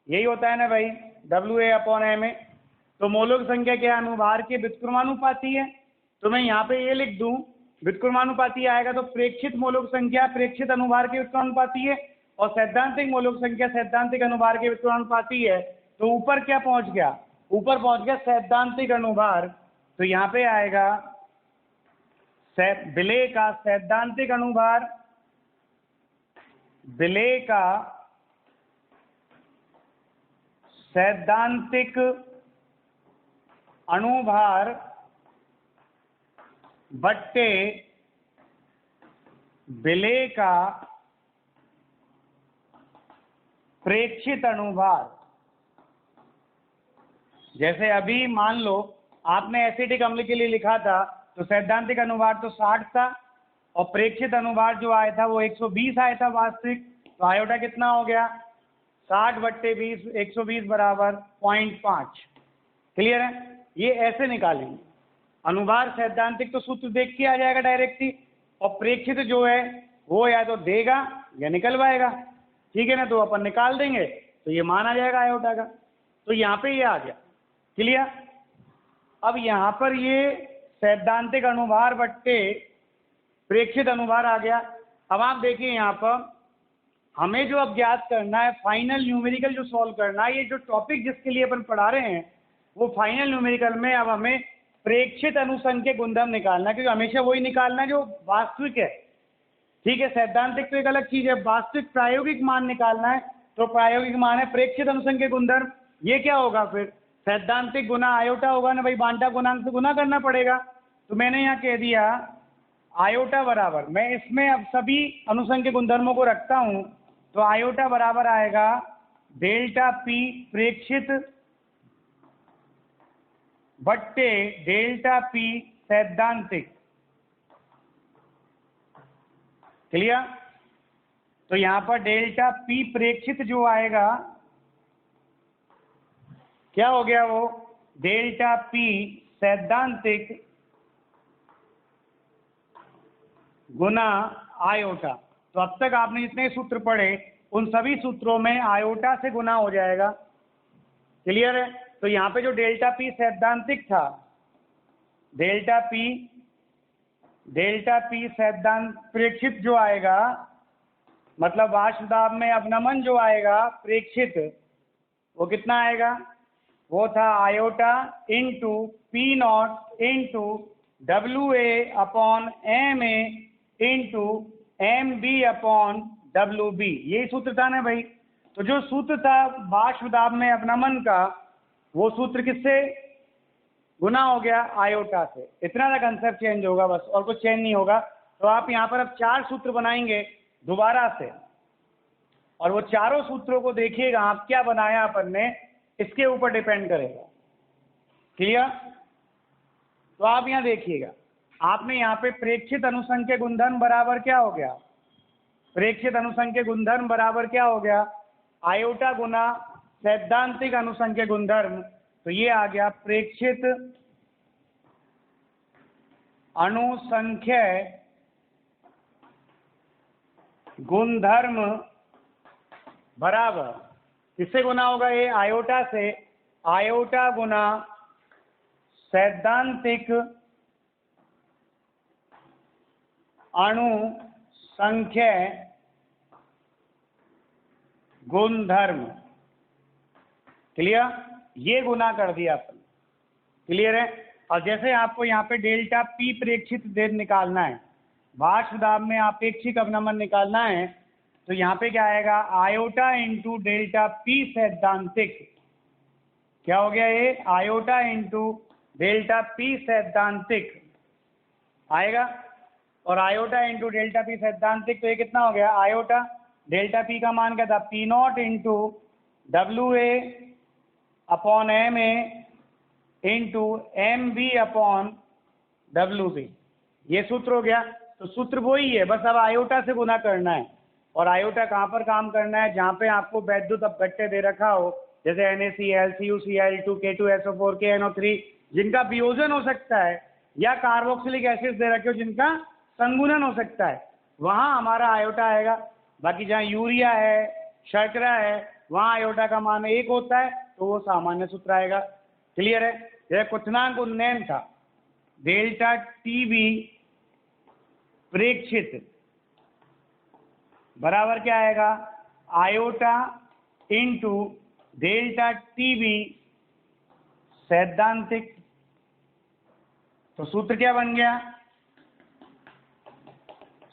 यही होता है ना भाई, WA/MA। तो मोलों की संख्या क्या है? अनुभार के व्युत्क्रमानुपाती है। तो मैं यहाँ पे ये लिख दूं व्युत्क्रमानुपाती आएगा तो प्रेक्षित मोलों की संख्या प्रेक्षित अनुभार के व्युत्क्रमानुपाती है और सैद्धांतिक मोलों की संख्या सैद्धांतिक अनुभार के व्युत्क्रमानुपाती है। तो ऊपर क्या पहुंच गया? ऊपर पहुंच गया सैद्धांतिक अनुभार। तो यहाँ पे आएगा विलेय का सैद्धांतिक अनुभार, विलेय का सैद्धांतिक अनुभार बट्टे विलेय का प्रेक्षित अनुभार। जैसे अभी मान लो आपने एसिटिक अम्ल के लिए लिखा था तो सैद्धांतिक अनुभार तो 60 था और प्रेक्षित अनुभार जो आया था वो 120 आया था वास्तविक। तो आयोटा कितना हो गया? 60 बट्टे 20, 120 बराबर 0.5। क्लियर है? ये ऐसे निकालेंगे। अनुभार सैद्धांतिक तो सूत्र देख के आ जाएगा डायरेक्ट ही, और प्रेक्षित जो है वो या तो देगा या निकलवाएगा। ठीक है ना? तो अपन निकाल देंगे तो ये मान आ जाएगा आयोटा का। तो यहाँ पे ये आ गया। क्लियर? अब यहाँ पर ये सैद्धांतिक अनुभार बट्टे प्रेक्षित अनुभार आ गया। अब आप देखिए यहाँ पर हमें जो अब ज्ञात करना है, फाइनल न्यूमेरिकल जो सॉल्व करना है, ये जो टॉपिक जिसके लिए अपन पढ़ा रहे हैं वो फाइनल न्यूमेरिकल में अब हमें प्रेक्षित अनुसंख्य गुणधर्म निकालना है, क्योंकि हमेशा वही निकालना है जो वास्तविक है। ठीक है? सैद्धांतिक तो एक अलग चीज है, वास्तविक प्रायोगिक मान निकालना है। तो प्रायोगिक मान है प्रेक्षित अनुसंख्य गुणधर्म। ये क्या होगा फिर? सैद्धांतिक गुना आयोटा होगा ना भाई, बांटा गुणांक से गुना करना पड़ेगा। तो मैंने यहाँ कह दिया आयोटा बराबर, मैं इसमें अब सभी अनुसंख्य गुणधर्मों को रखता हूं, तो आयोटा बराबर आएगा डेल्टा पी प्रेक्षित बट्टे डेल्टा पी सैद्धांतिक। क्लियर? तो यहां पर डेल्टा पी प्रेक्षित जो आएगा, क्या हो गया वो, डेल्टा पी सैद्धांतिक गुना आयोटा। तो अब तक आपने जितने सूत्र पढ़े उन सभी सूत्रों में आयोटा से गुना हो जाएगा। क्लियर है? तो यहाँ पे जो डेल्टा पी सैद्धांतिक था, डेल्टा पी सैद्धांत प्रेक्षित जो आएगा, मतलब वाष्प दाब में अवनमन जो आएगा प्रेक्षित, वो कितना आएगा, वो था iota into P nought into W A upon M A into M B upon W B. यही सूत्र था ना भाई। तो जो सूत्र था वाष्प दाब में अवनमन का, वो सूत्र किससे गुना हो गया, आयोटा से। इतना सा कंसेप्ट चेंज होगा बस, और कुछ चेंज नहीं होगा। तो आप यहाँ पर अब 4 सूत्र बनाएंगे दोबारा से, और वो चारों सूत्रों को देखिएगा आप क्या बनाया अपन ने, इसके ऊपर डिपेंड करेगा। क्लियर? तो आप यहाँ देखिएगा, आपने यहाँ पे प्रेक्षित अनुसंख्य गुणधर्म बराबर क्या हो गया, प्रेक्षित अनुसंख्य गुणधर्म बराबर क्या हो गया, आयोटा गुना सैद्धांतिक अनुसंख्य गुणधर्म। तो ये आ गया प्रेक्षित अनुसंख्य गुणधर्म बराबर किससे गुना होगा, ये आयोटा से, आयोटा गुना सैद्धांतिक अनुसंख्य गुणधर्म। क्लियर? ये गुना कर दिया अपन। क्लियर है? और जैसे आपको यहाँ पे डेल्टा पी प्रेक्षित दे निकालना है, वाष्प दाब में आपेक्षिक अवनमन निकालना है, तो यहाँ पे क्या आएगा, आयोटा इंटू डेल्टा पी सैद्धांतिक। क्या हो गया ये, आयोटा इंटू डेल्टा पी सैद्धांतिक आएगा। और आयोटा इंटू डेल्टा पी सैद्धांतिक, तो ये कितना हो गया, आयोटा डेल्टा पी का मान क्या था, P nought into W A upon M A into M B upon W B. ये सूत्र हो गया। तो सूत्र वही है, बस अब आयोटा से गुना करना है। और आयोटा कहाँ पर काम करना है, जहाँ पे आपको वैद्युत अपघट्य दे रखा हो, जैसे NaCl, CuCl2, K2SO4, KNO3, जिनका वियोजन हो सकता है, या कार्बोक्सिलिक एसिड दे रखे हो जिनका संगुणन हो सकता है, वहाँ हमारा आयोटा आएगा। बाकी जहाँ यूरिया है, शर्करा है, वहाँ आयोटा का मान 1 होता है, तो वो सामान्य सूत्र आएगा। क्लियर है? जैसे क्वथनांक उन्नयन था, डेल्टा टीबी प्रेक्षित बराबर क्या आएगा, आयोटा इंटू डेल्टा टीबी सैद्धांतिक। तो सूत्र क्या बन गया,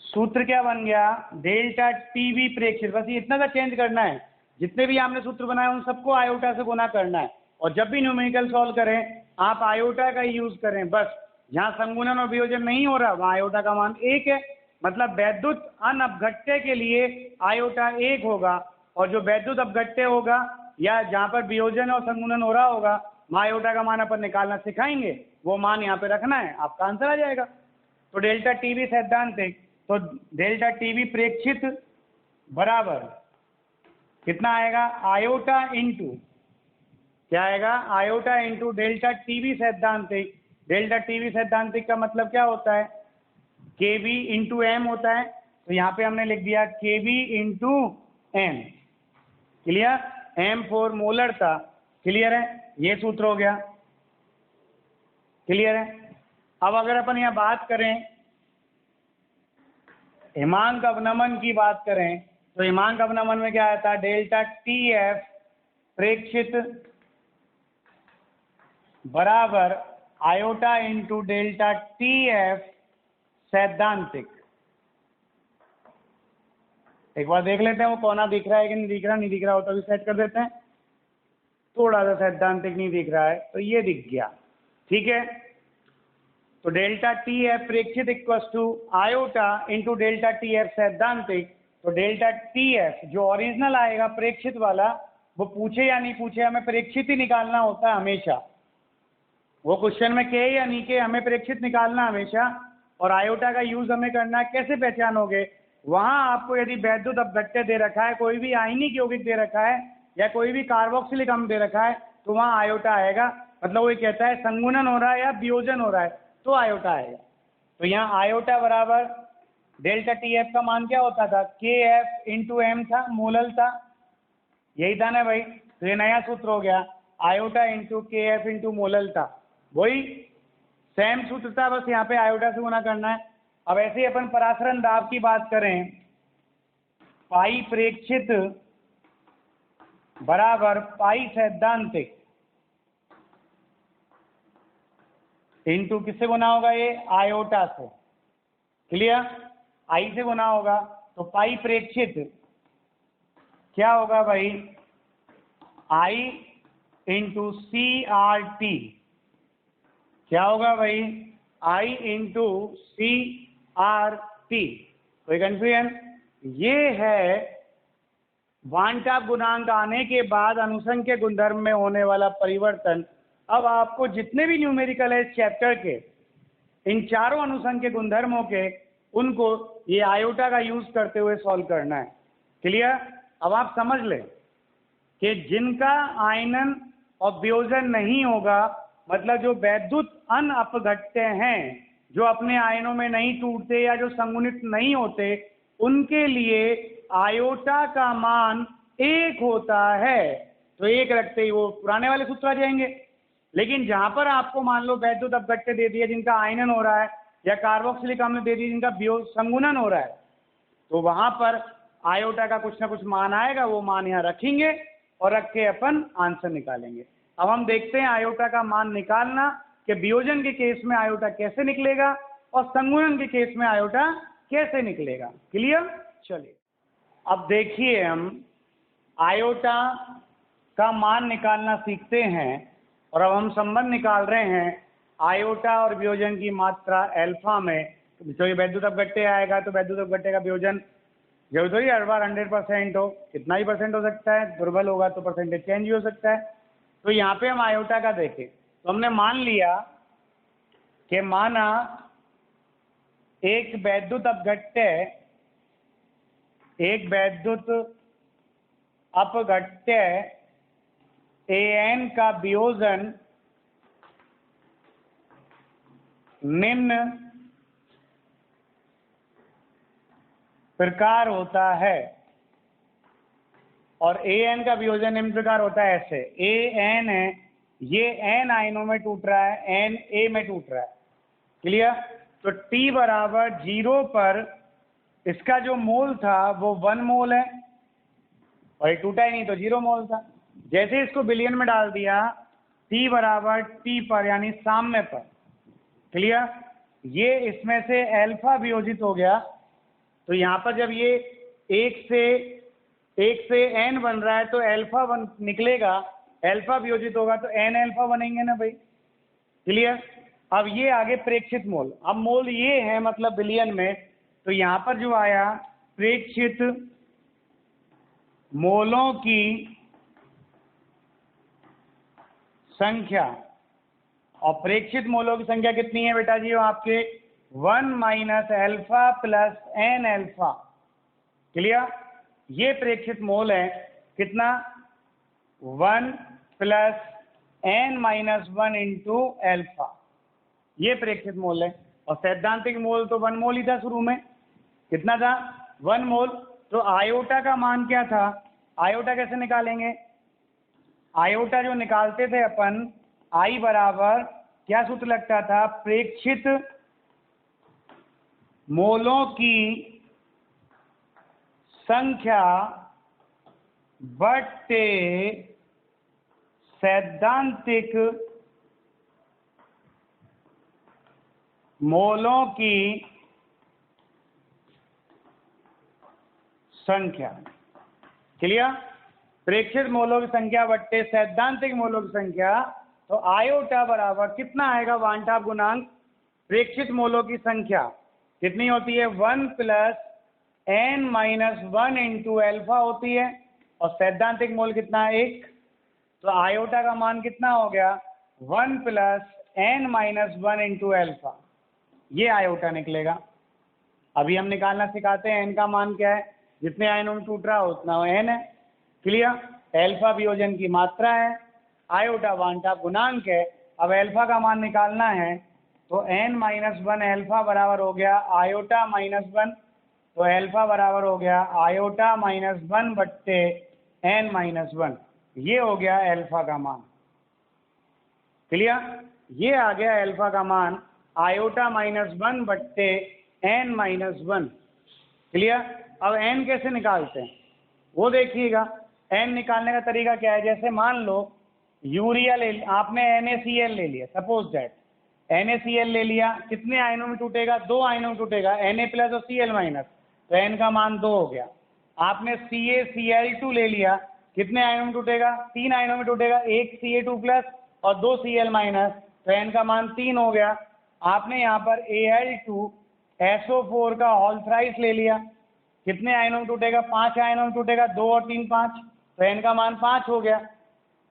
सूत्र क्या बन गया, डेल्टा टीबी प्रेक्षित। बस ये इतना सा चेंज करना है, जितने भी आपने सूत्र बनाए उन सबको आयोटा से गुना करना है। और जब भी न्यूमेरिकल सॉल्व करें आप आयोटा का ही यूज करें। बस जहाँ संगुणन और वियोजन नहीं हो रहा वहाँ आयोटा का मान 1 है, मतलब वैद्युत अनअपघट्य के लिए आयोटा 1 होगा, और जो वैद्युत अपघट्य होगा या जहाँ पर वियोजन और संगुणन हो रहा होगा वहाँ आयोटा का मान अपन निकालना सिखाएंगे, वो मान यहाँ पे रखना है, आपका आंसर आ जाएगा। तो डेल्टा टीबी सैद्धांतिक, तो डेल्टा टीबी प्रेक्षित बराबर कितना आएगा, आयोटा इंटू क्या आएगा, आयोटा इंटू डेल्टा टीबी सैद्धांतिक। डेल्टा टीबी सैद्धांतिक का मतलब क्या होता है, केबी इंटू एम होता है। तो यहाँ पे हमने लिख दिया Kb into m. Clear? M for molar था। क्लियर है? ये सूत्र हो गया। क्लियर है? अब अगर अपन यहाँ बात करें हिमांक अवनमन की बात करें, तो हिमांक अवनमन में क्या आता है, डेल्टा टी एफ प्रेक्षित बराबर iota into delta T F सैद्धांतिक। एक बार देख लेते हैं वो कोना दिख रहा है कि नहीं दिख रहा, नहीं दिख रहा हो तो भी सेट कर देते हैं। थोड़ा सा सैद्धांतिक नहीं दिख रहा है, तो ये दिख गया। ठीक है, तो डेल्टा टी एफ प्रेक्षित equals to iota into delta T F सैद्धांतिक। तो डेल्टा टी एफ जो ओरिजिनल आएगा प्रेक्षित वाला, वो पूछे या नहीं पूछे, हमें प्रेक्षित ही निकालना होता है हमेशा। वो क्वेश्चन में के या नहीं के, हमें प्रेक्षित निकालना हमेशा। और आयोटा का यूज हमें करना है। कैसे पहचानोगे? वहां आपको यदि वैद्युत अपघट्य दे रखा है, कोई भी आयनिक यौगिक दे रखा है या कोई भी कार्बोक्सिलिक अम्ल दे रखा है, तो वहां आयोटा आएगा। मतलब वो ये कहता है संगुणन हो रहा है या वियोजन हो रहा है, तो आयोटा आएगा। तो यहाँ आयोटा बराबर डेल्टा टी एफ का मान क्या होता था? के एफ इंटू एम था, मोलल था, यही था ना भाई। तो ये नया सूत्र हो गया, आयोटा इंटू के एफ इंटू मोलल था, वही सेम सूत्र था, बस यहाँ पे आयोटा से गुना करना है। अब ऐसे ही अपन परासरण दाब की बात करें, पाई प्रेक्षित बराबर पाई सैद्धांतिक इंटू किससे गुना होगा? ये आयोटा से। क्लियर? आई से गुना होगा। तो पाई प्रेक्षित क्या होगा भाई? आई इंटू सी आर टी। क्या होगा भाई? आई इंटू सी आर टी। कोई कंफ्यूजन? ये है वांटाप गुणांक आने के बाद अनुसंख्यक गुणधर्म में होने वाला परिवर्तन। अब आपको जितने भी न्यूमेरिकल है इस चैप्टर के, इन चारों अनुसंख्यक गुणधर्मों के, उनको ये आयोटा का यूज करते हुए सॉल्व करना है। क्लियर? अब आप समझ लें कि जिनका आयनन और वियोजन नहीं होगा, मतलब जो वैद्युत अनअपघट्य हैं, जो अपने आयनों में नहीं टूटते या जो संगुणित नहीं होते, उनके लिए आयोटा का मान 1 होता है। तो 1 रखते ही वो पुराने वाले सूत्र आ जाएंगे। लेकिन जहां पर आपको मान लो वैद्युत अपघट्य दे दिया जिनका आयनन हो रहा है, या कार्बोक्सिलिक अम्ल दे दिया जिनका संगुणन हो रहा है, तो वहां पर आयोटा का कुछ ना कुछ मान आएगा, वो मान यहाँ रखेंगे और रख के अपन आंसर निकालेंगे। अब हम देखते हैं आयोटा का मान निकालना कि वियोजन के केस में आयोटा कैसे निकलेगा और संगुणन के केस में आयोटा कैसे निकलेगा। क्लियर? चलिए अब देखिए, हम आयोटा का मान निकालना सीखते हैं और अब हम संबंध निकाल रहे हैं आयोटा और वियोजन की मात्रा अल्फा में। तो ये वैद्युत अपघट्य आएगा तो वैद्युत अपघट्य का वियोजन जरूर थोड़ी हर बार 100% हो, कितना ही परसेंट हो सकता है, दुर्बल होगा तो परसेंटेज चेंज भी हो सकता है। तो यहाँ पे हम आयोटा का देखें तो हमने मान लिया कि माना एक वैद्युत अपघट्य एन का वियोजन निम्न प्रकार होता है, और ए एन का वियोजन निम्न प्रकार होता है ऐसे। ए एन है, ये एन आयनों में टूट रहा है, एन ए में टूट रहा है। क्लियर? तो टी बराबर 0 पर इसका जो मोल था वो 1 मोल है, और ये टूटा ही नहीं तो 0 मोल था। जैसे इसको बिलियन में डाल दिया, टी बराबर टी पर यानी साम्य पर। क्लियर? ये इसमें से अल्फा वियोजित हो गया, तो यहाँ पर जब ये 1 से एन बन रहा है तो अल्फा निकलेगा, अल्फा वियोजित होगा तो एन अल्फा बनेंगे ना भाई। क्लियर? अब ये आगे प्रेक्षित मोल, अब मोल ये है मतलब बिलियन में, तो यहाँ पर जो आया प्रेक्षित मोलों की संख्या, और प्रेक्षित मोलों की संख्या कितनी है बेटा जी? आपके 1 minus alpha plus N alpha. Clear? ये प्रेक्षित मोल है, कितना? 1 plus N minus 1 into alpha, ये प्रेक्षित मोल है। और सैद्धांतिक मोल तो 1 मोल ही था शुरू में। कितना था? 1 मोल। तो आयोटा का मान क्या था? आयोटा कैसे निकालेंगे? आयोटा जो निकालते थे अपन, आई बराबर क्या सूत्र लगता था? प्रेक्षित मोलों की संख्या बट्टे सैद्धांतिक मोलों की संख्या। क्लियर? प्रेक्षित मोलों की संख्या बट्टे सैद्धांतिक मोलों की संख्या। तो आयोटा बराबर कितना आएगा? वांटाप गुणांक प्रेक्षित मोलों की संख्या कितनी होती है? 1 plus n minus 1 into alpha होती है, और सैद्धांतिक मोल कितना है? 1। तो आयोटा का मान कितना हो गया? 1 plus n minus 1 into alpha, ये आयोटा निकलेगा। अभी हम निकालना सिखाते हैं n का मान क्या है। जितने आयनों में टूट रहा हो उतना n है। क्लियर? एल्फा वियोजन की मात्रा है, आयोटा वांछा गुणांक है। अब एल्फा का मान निकालना है, तो n माइनस 1 एल्फा बराबर हो गया आयोटा माइनस 1, तो एल्फा बराबर हो गया आयोटा माइनस 1 बट्टे n माइनस 1, ये हो गया एल्फा का मान। क्लियर? ये आ गया एल्फा का मान आयोटा माइनस 1 बट्टे n माइनस 1। क्लियर? अब n कैसे निकालते हैं वो देखिएगा। n निकालने का तरीका क्या है? जैसे मान लो यूरिया ले, आपने NaCl ले लिया, सपोज दैट NaCl ले लिया, कितने आयनों में टूटेगा? 2 आयनों में टूटेगा, Na प्लस और Cl माइनस, तो n का मान 2 हो गया। आपने CaCl2 ले लिया, कितने आयनों में टूटेगा? 3 आयनों में टूटेगा, एक Ca2 प्लस और 2 Cl माइनस, तो n का मान 3 हो गया। आपने यहाँ पर Al2SO4 का होल थ्राइस ले लिया, कितने आयनों में टूटेगा? 5 आयनों में टूटेगा, 2 और 3 5, तो n का मान 5 हो गया।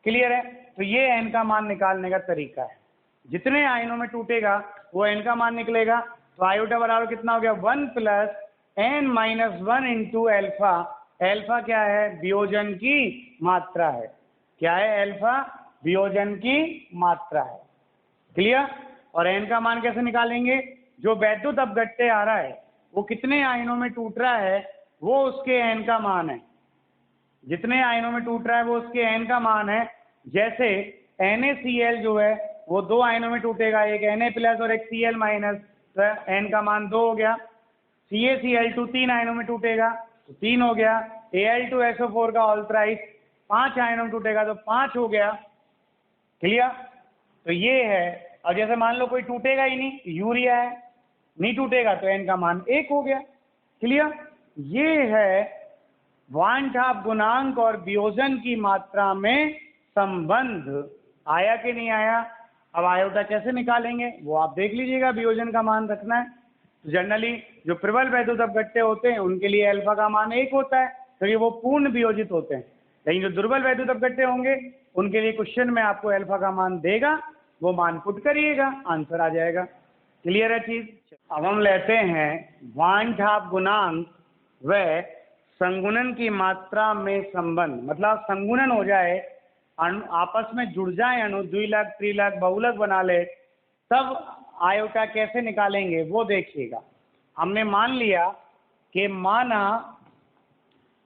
क्लियर है? तो ये n का मान निकालने का तरीका है। जितने आयनों में टूटेगा वो n का मान निकलेगा। तो आयोटा बराबर कितना हो गया? 1 plus n minus 1 into alpha. Alpha क्या है? वियोजन की मात्रा है। क्या है? एल्फा वियोजन की मात्रा है। क्लियर? और n का मान कैसे निकालेंगे? जो वैद्युत अपघट्य आ रहा है वो कितने आयनों में टूट रहा है, वो उसके n का मान है। जितने आयनों में टूट रहा है वो उसके n का मान है। जैसे NaCl जो है वो 2 आयनों में टूटेगा, एक Na प्लस और एक Cl माइनस, तो n का मान 2 हो गया। CaCl2 3 आयनों में टूटेगा तो 3 हो गया। Al2SO4 का होल थ्राइस 5 आयनों में टूटेगा तो 5 हो गया। क्लियर? तो ये है। और जैसे मान लो कोई टूटेगा ही नहीं, यूरिया है, नहीं टूटेगा, तो n का मान 1 हो गया। क्लियर? ये है वांछाप गुणांक और वियोजन की मात्रा में संबंध। आया कि नहीं आया? अब आयोटा कैसे निकालेंगे वो आप देख लीजिएगा। वियोजन का मान रखना है। तो जनरली जो प्रबल वैद्युत अपघट्य होते हैं उनके लिए अल्फा का मान 1 होता है, क्योंकि वो पूर्ण वियोजित होते हैं। लेकिन जो दुर्बल वैद्युत अपघट्य होंगे उनके लिए क्वेश्चन में आपको अल्फा का मान देगा, वो मान पुट करिएगा, आंसर आ जाएगा। क्लियर है चीज? अब हम लेते हैं वांछाप गुणांक व संगुणन की मात्रा में संबंध। मतलब संगुणन हो जाए, आपस में जुड़ जाए अणु, द्विलक त्रिलक बहुलक बना ले, तब आयोटा कैसे निकालेंगे वो देखिएगा। हमने मान लिया कि माना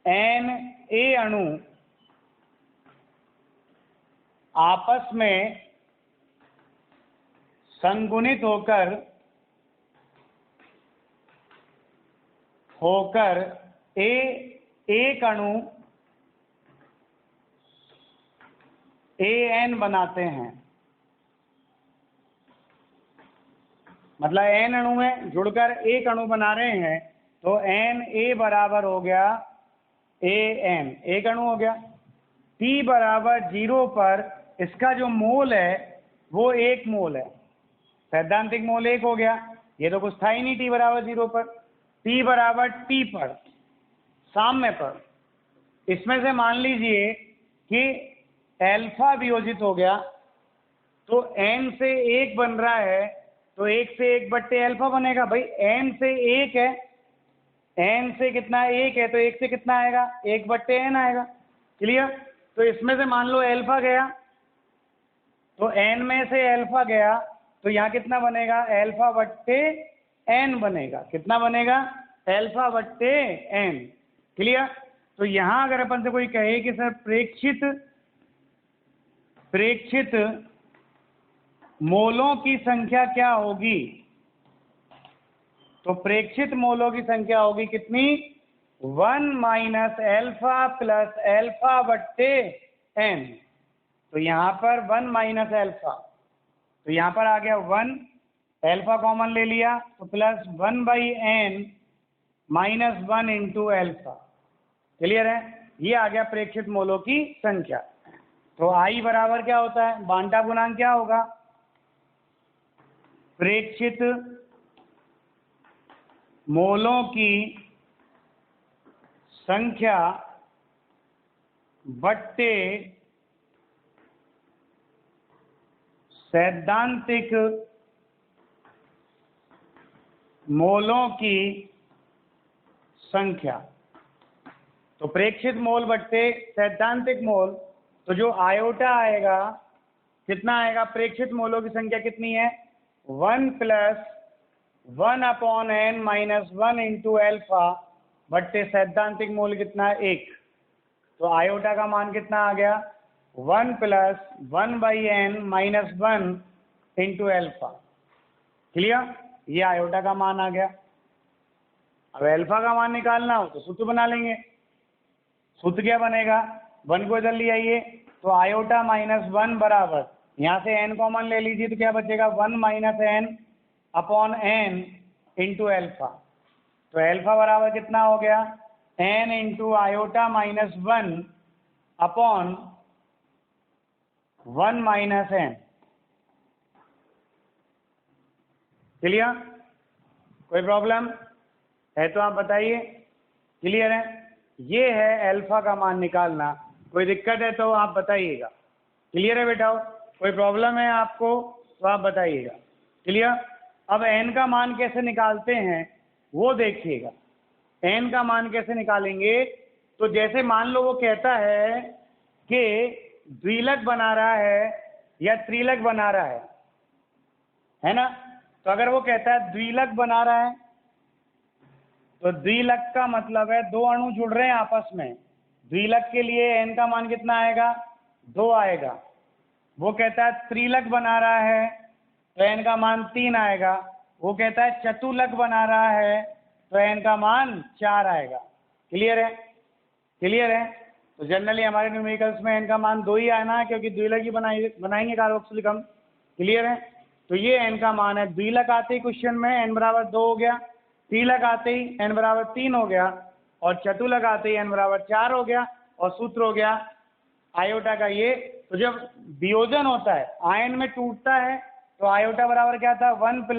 Na अणु आपस में संगुणित होकर एक अणु An बनाते हैं। मतलब n अणु में जुड़कर एक अणु बना रहे हैं, तो Na बराबर हो गया An, एक अणु हो गया। T बराबर 0 पर इसका जो मोल है वो 1 मोल है, सैद्धांतिक मोल 1 हो गया। ये तो कुछ था ही नहीं T बराबर 0 पर। T बराबर T पर, साम्य पर, इसमें से मान लीजिए कि एल्फा वियोजित हो गया, तो n से 1 बन रहा है, तो 1 से 1 बट्टे एल्फा बनेगा। भाई n से 1 है, n से कितना 1 है, तो 1 से कितना आएगा? 1 बट्टे n आएगा। क्लियर? तो इसमें से मान लो एल्फा गया, तो n में से एल्फा गया, तो यहाँ कितना बनेगा? एल्फा बट्टे n बनेगा। कितना बनेगा? एल्फा बट्टे n। क्लियर? तो यहाँ अगर अपन से कोई कहे कि सर प्रेक्षित मोलों की संख्या क्या होगी, तो प्रेक्षित मोलों की संख्या होगी कितनी? 1 माइनस एल्फा प्लस एल्फा बट्टे n। तो यहाँ पर 1 माइनस एल्फा, तो यहाँ पर आ गया 1, एल्फा कॉमन ले लिया तो plus 1 by n minus 1 into alpha. Clear है? ये आ गया प्रेक्षित मोलों की संख्या। तो I बराबर क्या होता है? बांटा गुणांक क्या होगा? प्रेक्षित मोलों की संख्या बट्टे सैद्धांतिक मोलों की संख्या। तो प्रेक्षित मोल बट्टे सैद्धांतिक मोल, तो जो आयोटा आएगा कितना आएगा? प्रेक्षित मोलों की संख्या कितनी है? 1 + 1/n-1 इंटू एल्फा बट्टे सैद्धांतिक मोल कितना है? 1। तो आयोटा का मान कितना आ गया? 1 + 1/n-1 इंटू एल्फा। क्लियर? ये आयोटा का मान आ गया। अब एल्फा का मान निकालना हो तो सूत्र बना लेंगे। सूत्र क्या बनेगा? 1 को इधर ले आइए, तो आयोटा -1 बराबर, यहाँ से n कॉमन ले लीजिए तो क्या बचेगा? 1 - n/n इंटू एल्फा। तो एल्फा बराबर कितना हो गया? n into iota -1 upon 1 - n। Clear? कोई प्रॉब्लम है तो आप बताइए। क्लियर है? ये है एल्फा का मान निकालना। कोई दिक्कत है तो आप बताइएगा। क्लियर है बेटा? कोई प्रॉब्लम है आपको तो आप बताइएगा। क्लियर? अब n का मान कैसे निकालते हैं वो देखिएगा। n का मान कैसे निकालेंगे? तो जैसे मान लो वो कहता है कि द्विलक बना रहा है या त्रिलक बना रहा है ना? तो अगर वो कहता है द्विलक बना रहा है, तो द्विलक का मतलब है 2 अणु जुड़ रहे हैं आपस में। द्विलक के लिए n का मान कितना आएगा? 2 आएगा। वो कहता है त्रिलक बना रहा है तो n का मान 3 आएगा। वो कहता है चतुलक बना रहा है तो n का मान 4 आएगा। क्लियर है? क्लियर है? तो जनरली हमारे न्यूमेरिकल्स में n का मान 2 ही आना है, क्योंकि द्विलक ही बनाएंगे कार्बोक्सिलिक अम्ल। क्लियर है? तो ये n का मान है। द्विलक आते ही क्वेश्चन में n = 2 हो गया, त्रिलक आते ही n = 3 हो गया, और चतुलक आते ही n = 4 हो गया, और सूत्र हो गया आयोटा का ये। तो जब वियोजन होता है, आयन में टूटता है, तो आयोटा बराबर क्या था? 1 +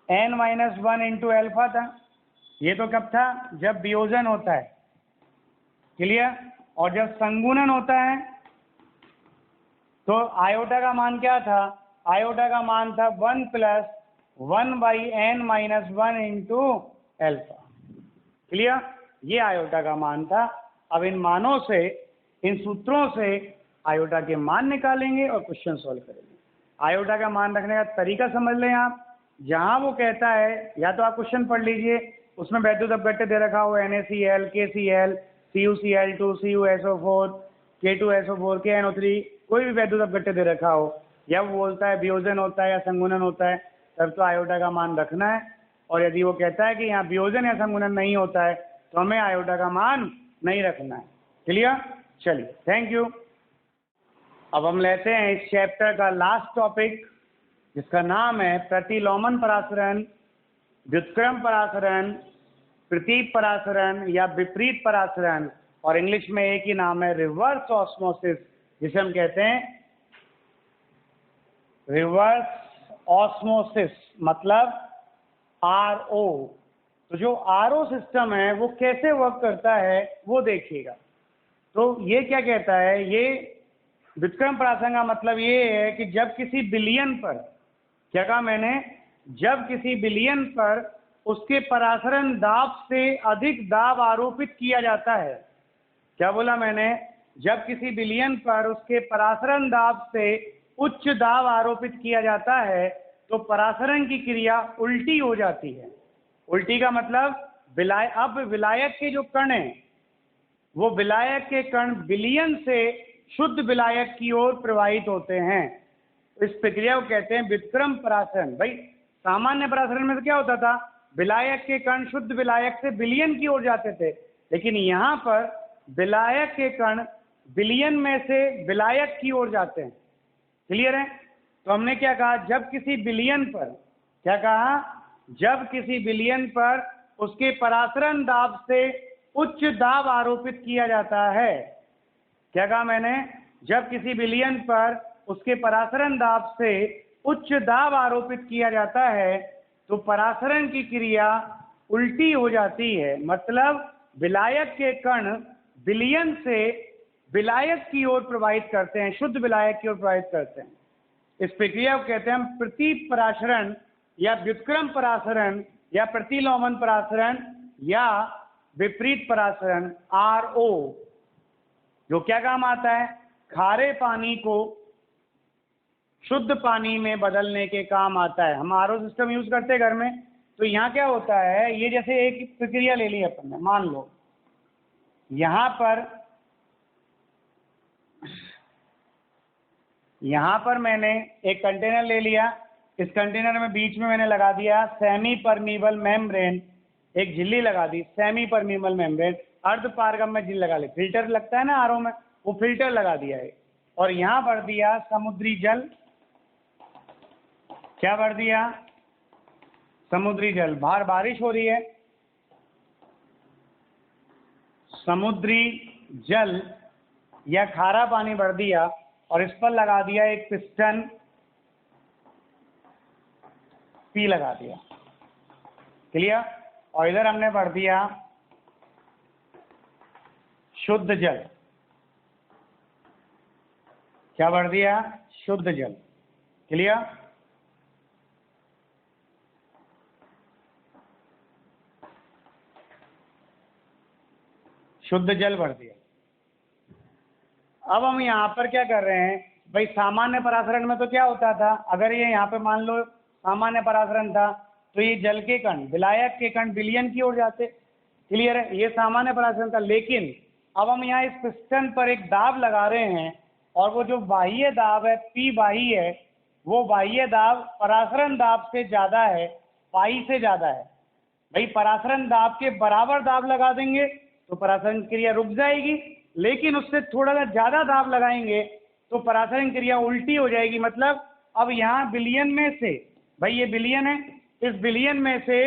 n-1 इंटू एल्फा था। ये तो कब था? जब वियोजन होता है। क्लियर? और जब संगुणन होता है तो आयोटा का मान क्या था? आयोटा का मान था 1 + 1/n-1 इंटू एल्फा। क्लियर? ये आयोटा का मान था। अब इन मानों से, इन सूत्रों से आयोटा के मान निकालेंगे और क्वेश्चन सॉल्व करेंगे। आयोटा का मान रखने का तरीका समझ लें आप। जहां वो कहता है, या तो आप क्वेश्चन पढ़ लीजिए, उसमें वैद्युत अपघट्य दे रखा हो NaCl, KCl, CuCl2, CuSO4, K2SO4, KNO3, कोई भी वैद्युत अपघट्य दे रखा हो, या वो बोलता है वियोजन होता है या संगुणन होता है, तब तो आयोटा का मान रखना है। और यदि वो कहता है कि यहाँ वियोजन या संगुणन नहीं होता है तो हमें आयोटा का मान नहीं रखना है। क्लियर? चलिए, थैंक यू। अब हम लेते हैं इस चैप्टर का लास्ट टॉपिक, जिसका नाम है प्रतिलोमन परासरण, व्युत्क्रम परासरण, प्रतीप परासरण या विपरीत परासरण, और इंग्लिश में एक ही नाम है रिवर्स ऑस्मोसिस, जिसे हम कहते हैं रिवर्स ऑस्मोसिस, मतलब RO। तो जो RO सिस्टम है वो कैसे वर्क करता है वो देखिएगा। तो ये क्या कहता है? ये व्युत्क्रम परासरण का मतलब ये है कि जब किसी विलयन पर, क्या कहा मैंने? जब किसी विलयन पर उसके परासरण दाब से अधिक दाब आरोपित किया जाता है। क्या बोला मैंने? जब किसी विलयन पर उसके परासरण दाब से उच्च दाब आरोपित किया जाता है तो परासरण की क्रिया उल्टी हो जाती है। उल्टी का मतलब अब विलायक के जो कण हैं, वो विलायक के कण विलयन से शुद्ध विलायक की ओर प्रवाहित होते हैं। इस प्रक्रिया को कहते हैं व्युत्क्रम परासरण। भाई, सामान्य परासरण में तो क्या होता था? विलायक के कण शुद्ध विलायक से विलयन की ओर जाते थे, लेकिन यहाँ पर विलायक के कण विलयन में से विलायक की ओर जाते हैं। क्लियर है? तो हमने क्या कहा? जब किसी विलयन पर, क्या कहा? जब किसी विलयन पर उसके परासरण दाब से उच्च दाब आरोपित किया जाता है। क्या कहा मैंने? जब किसी विलयन पर उसके परासरण दाब से उच्च दाब आरोपित किया जाता है तो परासरण की क्रिया उल्टी हो जाती है। मतलब विलायक के कण विलयन से विलायक की ओर प्रवाहित करते हैं, शुद्ध विलायक की ओर प्रवाहित करते हैं। इस प्रक्रिया को कहते हैं हम प्रतिपरासरण या व्युत्क्रम परासरण या प्रतिलोमन परासरण या विपरीत परासरण, RO, जो क्या काम आता है? खारे पानी को शुद्ध पानी में बदलने के काम आता है। हम RO सिस्टम यूज करते हैं घर में। तो यहाँ क्या होता है, ये जैसे एक प्रक्रिया ले ली अपन ने, मान लो यहाँ पर मैंने एक कंटेनर ले लिया। इस कंटेनर में बीच में मैंने लगा दिया सेमी परमीबल मेम्ब्रेन, एक झिल्ली लगा दी, सेमी परमीबल मेम्ब्रेन, अर्ध पारगम्य झिल्ली लगा ली। फिल्टर लगता है ना RO में, वो फिल्टर लगा दिया है। और यहाँ भर दिया समुद्री जल। क्या भर दिया? समुद्री जल। बाहर बारिश हो रही है, समुद्री जल या खारा पानी भर दिया और इस पर लगा दिया एक पिस्टन, पी लगा दिया। क्लियर? और इधर हमने भर दिया शुद्ध जल। क्या भर दिया? शुद्ध जल। क्लियर? शुद्ध जल भर दिया। अब हम यहाँ पर क्या कर रहे हैं भाई, सामान्य परासरण में तो क्या होता था, अगर ये यहाँ पे मान लो सामान्य परासरण था तो ये जल के कण, विलायक के कण विलयन की ओर जाते। क्लियर है? ये सामान्य परासरण था। लेकिन अब हम यहाँ इस पिस्टन पर एक दाब लगा रहे हैं और वो जो बाह्य दाब है, P बाह्य है, वो बाह्य दाब परासरण दाब से ज्यादा है, पाई से ज्यादा है। भाई परासरण दाब के बराबर दाब लगा देंगे तो परासरण क्रिया रुक जाएगी, लेकिन उससे थोड़ा सा ज्यादा दाब लगाएंगे तो परासरण क्रिया उल्टी हो जाएगी। मतलब अब यहाँ विलयन में से, भाई ये विलयन है, इस विलयन में से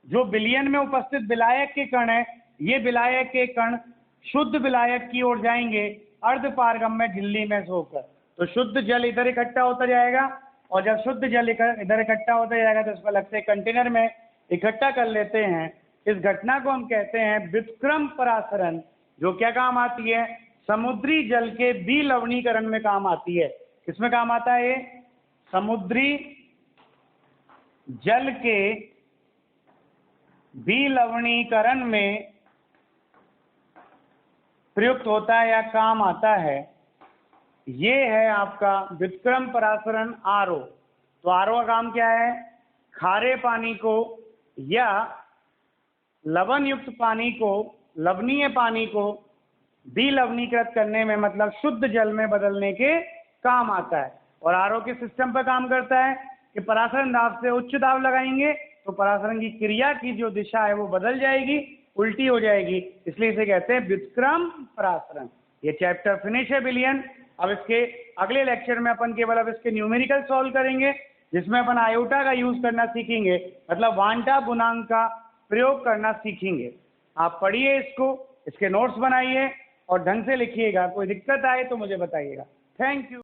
जो विलयन में उपस्थित विलायक के कण है, ये विलायक के कण शुद्ध विलायक की ओर जाएंगे अर्ध पारगम्य झिल्ली में से होकर। तो शुद्ध जल इधर इकट्ठा होता जाएगा और जब शुद्ध जल इधर इकट्ठा होता जाएगा तो इसको लगते कंटेनर में इकट्ठा कर लेते हैं। इस घटना को हम कहते हैं व्युत्क्रम परासरण, जो क्या काम आती है? समुद्री जल के विलवणीकरण में काम आती है। किसमें काम आता है? समुद्री जल के विलवणीकरण में प्रयुक्त होता है या काम आता है। ये है आपका व्युत्क्रम परासरण RO। तो RO का काम क्या है? खारे पानी को या लवण युक्त पानी को, लवणीय पानी को विलवणीकृत करने में, मतलब शुद्ध जल में बदलने के काम आता है। और RO के सिस्टम पर काम करता है कि परासरण दाब से उच्च दाब लगाएंगे तो परासरण की क्रिया की जो दिशा है वो बदल जाएगी, उल्टी हो जाएगी। इसलिए इसे कहते हैं व्युत्क्रम परासरण। ये चैप्टर फिनिश है विलयन। अब इसके अगले लेक्चर में अपन केवल अब इसके न्यूमेरिकल सॉल्व करेंगे, जिसमें अपन आयोटा का यूज करना सीखेंगे, मतलब वांटा गुणांक का प्रयोग करना सीखेंगे। आप पढ़िए इसको, इसके नोट्स बनाइए और ढंग से लिखिएगा। कोई दिक्कत आए तो मुझे बताइएगा। Thank you.